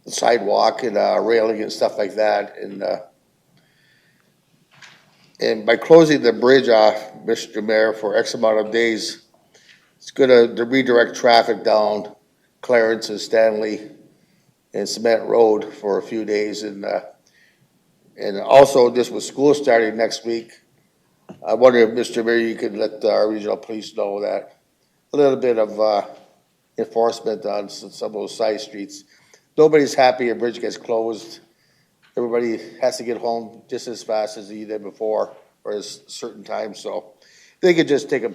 the sidewalk and railing and stuff like that. And by closing the bridge off, Mr. Mayor, for X amount of days, it's going to redirect traffic down Clarence and Stanley and Cement Road for a few days. And also, just with school starting next week, I wonder if, Mr. Mayor, you could let our regional police know that a little bit of enforcement on some of those side streets. Nobody's happy a bridge gets closed. Everybody has to get home just as fast as they did before, or at a certain time. So they could just take a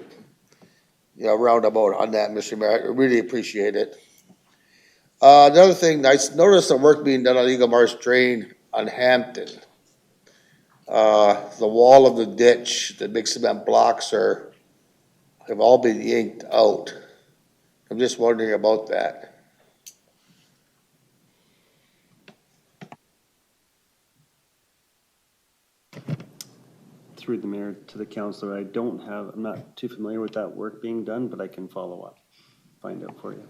roundabout on that, Mr. Mayor. I really appreciate it. Another thing, I noticed the work being done on Eagle Marsh Drain on Hampton. The wall of the ditch, the big cement blocks have all been yanked out. I'm just wondering about that. Through the mayor to the councillor, I'm not too familiar with that work being done, but I can follow up, find out for you.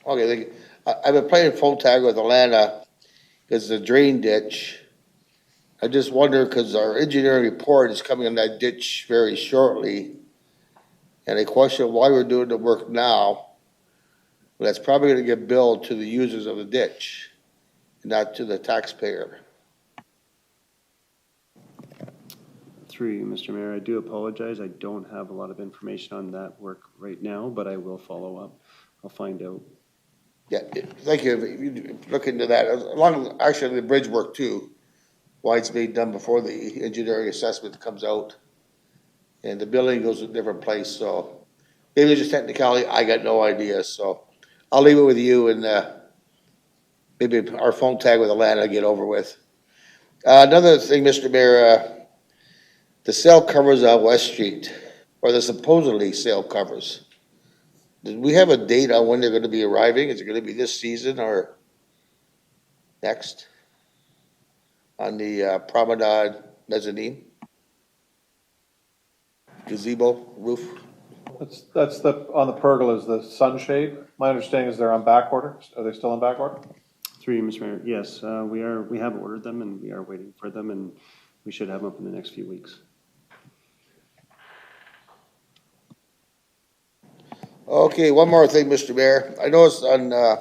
Okay, I've been playing phone tag with Alana because the drain ditch. I just wonder, because our engineering report is coming on that ditch very shortly, and I question why we're doing the work now. Well, that's probably going to get billed to the users of the ditch, not to the taxpayer. Through you, Mr. Mayor, I do apologize. I don't have a lot of information on that work right now, but I will follow up. I'll find out. Yeah, thank you. You look into that. Actually, the bridge work too. Why it's being done before the engineering assessment comes out, and the building goes to a different place. So maybe it's just technicality. I got no idea. So I'll leave it with you, and maybe our phone tag with Atlanta will get over with. Another thing, Mr. Mayor, the cell covers on West Street, or the supposedly cell covers. Did we have a date on when they're going to be arriving? Is it going to be this season or next? On the Promenade mezzanine gazebo roof. That's on the pergolas, the sunshade. My understanding is they're on back order. Are they still on back order? Through you, Mr. Mayor, yes, we have ordered them and we are waiting for them, and we should have them up in the next few weeks. Okay, one more thing, Mr. Mayor. I noticed on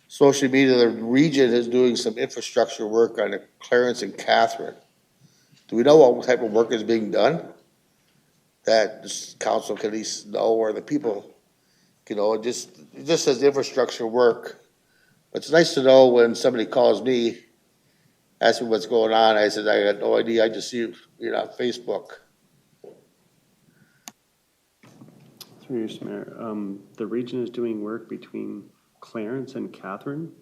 social media the region is doing some infrastructure work on Clarence and Catherine. Do we know what type of work is being done? That this council can at least know, or the people, it just says infrastructure work. It's nice to know when somebody calls me asked me what's going on. I said, I got no idea. I just see it, on Facebook. Through you, Mr. Mayor, the region is doing work between Clarence and Catherine.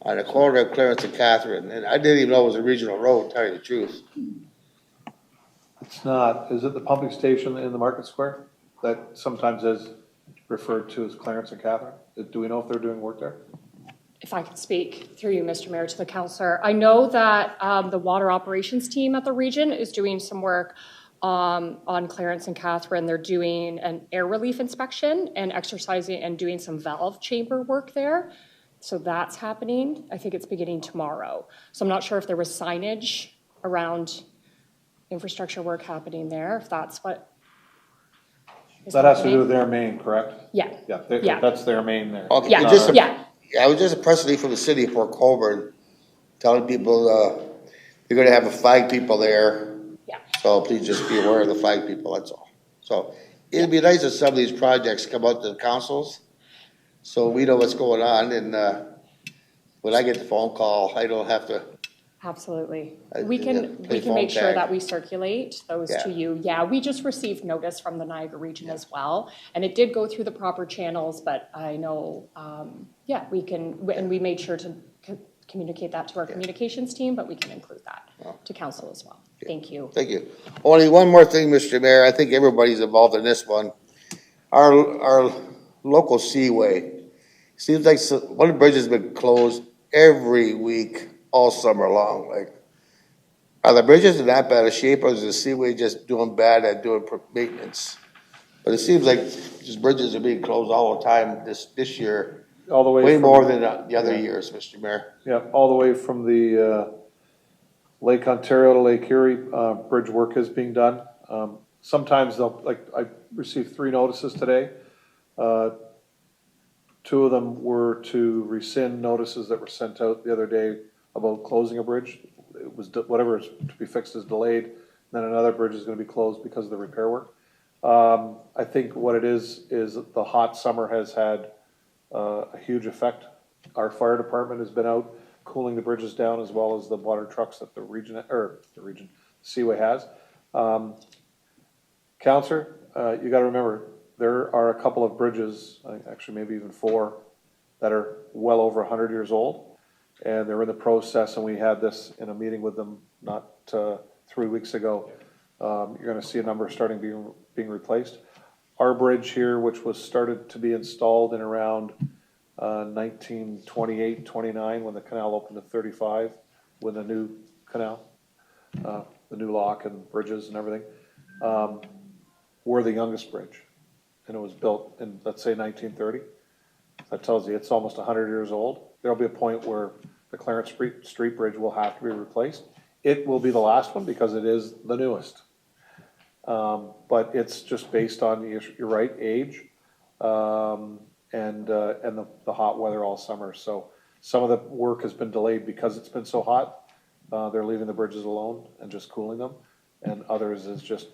On the corner of Clarence and Catherine, and I didn't even know it was a regional road, to tell you the truth. It's not, is it the pumping station in the Market Square that sometimes is referred to as Clarence and Catherine? Do we know if they're doing work there? If I could speak through you, Mr. Mayor, to the councillor. I know that the water operations team at the region is doing some work on Clarence and Catherine. They're doing an air relief inspection and exercising and doing some valve chamber work there. So that's happening. I think it's beginning tomorrow. So I'm not sure if there was signage around infrastructure work happening there, if that's what is That has to happening. do with their main, correct? Yeah. Yeah, that's their main there. Okay, Yeah, just yeah. it was just a press release from the city for Colborne, telling people, they're gonna have a flag people there. Yeah. So please just be aware of the flag people, that's all. So it'd be nice if some of these projects come out to the councils, so we know what's going on, and, when I get the phone call, I don't have to. Absolutely. I We didn't can play phone make sure tag. that we circulate those Yeah. to you. Yeah, we just received notice from the Niagara region as well. And it did go through the proper channels, but I know, we can, and we made sure to communicate that to our communications team, but we can include that to council as well. Thank you. Thank you. Only one more thing, Mr. Mayor, I think everybody's involved in this one. Our local seaway, seems like one of the bridges has been closed every week, all summer long. Like, are the bridges in that bad a shape, or is the seaway just doing bad at doing maintenance? But it seems like these bridges are being closed all the time this year, All the way way from- more than the other Yeah. years, Mr. Mayor. Yeah, all the way from the Lake Ontario to Lake Erie, bridge work is being done. Sometimes they'll, like, I received 3 notices today. 2 of them were to rescind notices that were sent out the other day about closing a bridge. It was, whatever is to be fixed is delayed. Then another bridge is gonna be closed because of the repair work. I think what it is the hot summer has had a huge effect. Our fire department has been out cooling the bridges down, as well as the water trucks that the Seaway has. Counselor, you gotta remember, there are a couple of bridges, actually maybe even 4, that are well over 100 years old. And they're in the process, and we had this in a meeting with them not 3 weeks ago. You're gonna see a number starting being replaced. Our bridge here, which was started to be installed in around 1928, 29, when the canal opened to 35, with the new canal, the new lock and bridges and everything, we're the youngest bridge. And it was built in, let's say, 1930. That tells you it's almost 100 years old. There'll be a point where the Clarence Street Bridge will have to be replaced. It will be the last one because it is the newest. But it's just based on, you're right, age, and the hot weather all summer. So some of the work has been delayed because it's been so hot. They're leaving the bridges alone and just cooling them. And others is just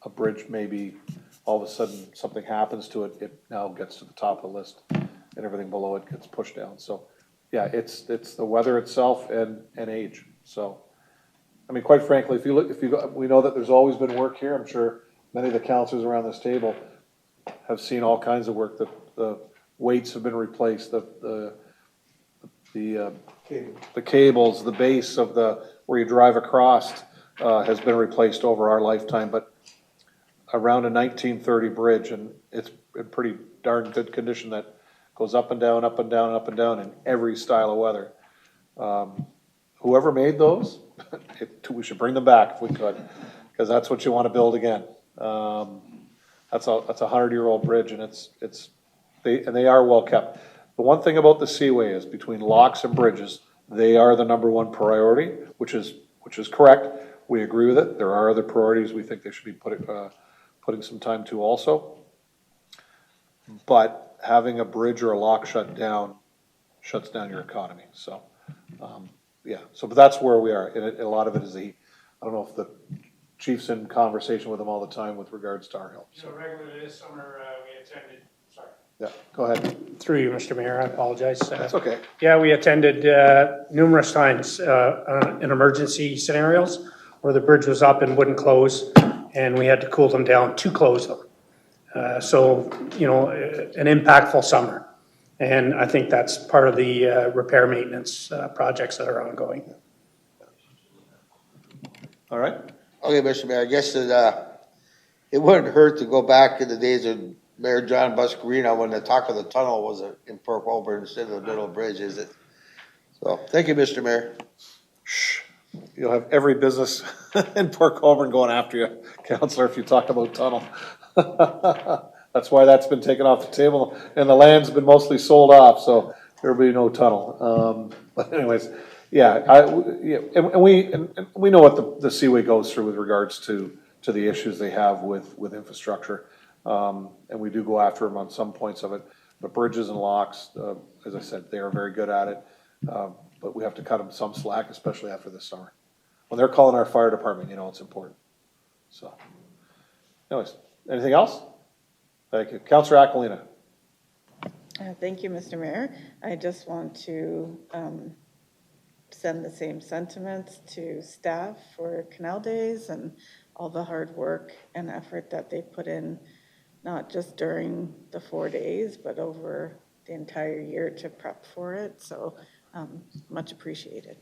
a bridge, maybe all of a sudden something happens to it, it now gets to the top of the list and everything below it gets pushed down. So yeah, it's the weather itself and age. So, I mean, quite frankly, we know that there's always been work here. I'm sure many of the councilors around this table have seen all kinds of work. The weights have been replaced, the cables, the base of where you drive across has been replaced over our lifetime. But around a 1930 bridge, and it's in pretty darn good condition, that goes up and down, up and down, up and down in every style of weather. Whoever made those, we should bring them back if we could, because that's what you want to build again. That's a 100-year-old bridge, and they are well kept. The one thing about the Seaway is, between locks and bridges, they are the #1 priority, which is correct. We agree with it. There are other priorities we think they should be putting some time to also. But having a bridge or a lock shut down shuts down your economy. So, but that's where we are. And a lot of it is I don't know if the chief's in conversation with them all the time with regards to our help. So regularly this summer, we attended, Yeah, go ahead. Through you, Mr. Mayor, I apologize. That's okay. Yeah, we attended numerous times in emergency scenarios where the bridge was up and wouldn't close, and we had to cool them down to close them. So, you know, an impactful summer. And I think that's part of the repair maintenance projects that are ongoing. All right. Okay, Mr. Mayor, I guess that, it wouldn't hurt to go back in the days of Mayor John Buscarino when the talk of the tunnel was in Port Colborne instead of the middle bridge, is it? So, thank you, Mr. Mayor. You'll have every business in Port Colborne going after you, Counselor, if you talk about tunnel. That's why that's been taken off the table, and the land's been mostly sold off, so there'll be no tunnel. But anyways, yeah, and we know what the Seaway goes through with regards to the issues they have with infrastructure. And we do go after them on some points of it, but bridges and locks, as I said, they are very good at it. But we have to cut them some slack, especially after this summer. When they're calling our fire department, you know, it's important. So, anyways, anything else? Thank you. Councillor Aquilina. Thank you, Mr. Mayor. I just want to send the same sentiments to staff for Canal Days and all the hard work and effort that they put in, not just during the 4 days, but over the entire year to prep for it. So much appreciated.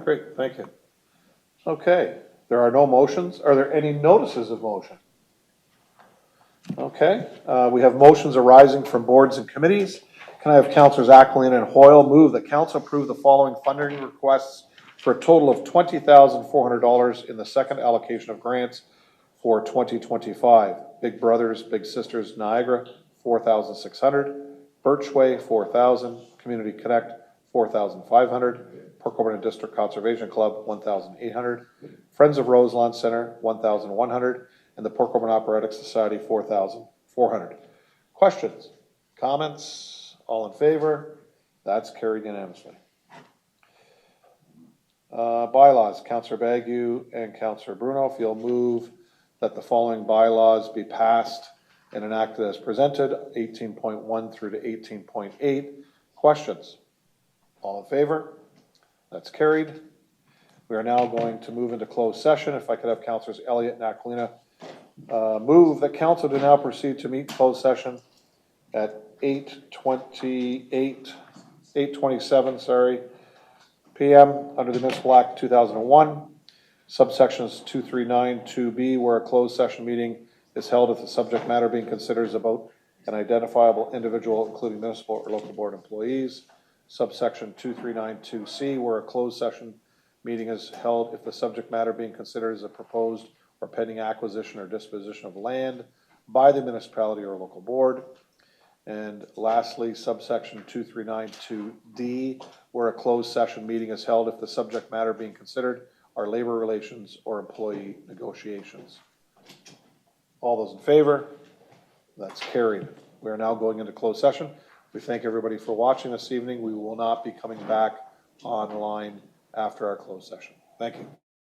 Great, thank you. Okay, there are no motions. Are there any notices of motion? Okay, we have motions arising from boards and committees. Can I have Councillors Aquilina and Hoyle move that council approve the following funding requests for a total of $20,400 in the second allocation of grants for 2025. Big Brothers Big Sisters Niagara, $4,600. Birchway, $4,000. Community Connect, $4,500. Port Colborne District Conservation Club, $1,800. Friends of Roselawn Center, $1,100. And the Port Colborne Operatic Society, $4,400. Questions? Comments? All in favor? That's carried unanimously. Bylaws, Councillor Bagu and Councillor Bruno, if you'll move that the following bylaws be passed and enacted as presented, 18.1 through to 18.8. Questions? All in favor? That's carried. We are now going to move into closed session. If I could have Councillors Elliott and Aquilina move that council to now proceed to meet closed session at 8:27 p.m. under the Municipal Act 2001, subsections 239, 2B, where a closed session meeting is held if the subject matter being considered is about an identifiable individual, including municipal or local board employees. Subsection 239, 2C, where a closed session meeting is held if the subject matter being considered is a proposed or pending acquisition or disposition of land by the municipality or local board. And lastly, subsection 2392D, where a closed session meeting is held if the subject matter being considered are labor relations or employee negotiations. All those in favor? That's carried. We are now going into closed session. We thank everybody for watching this evening. We will not be coming back online after our closed session. Thank you.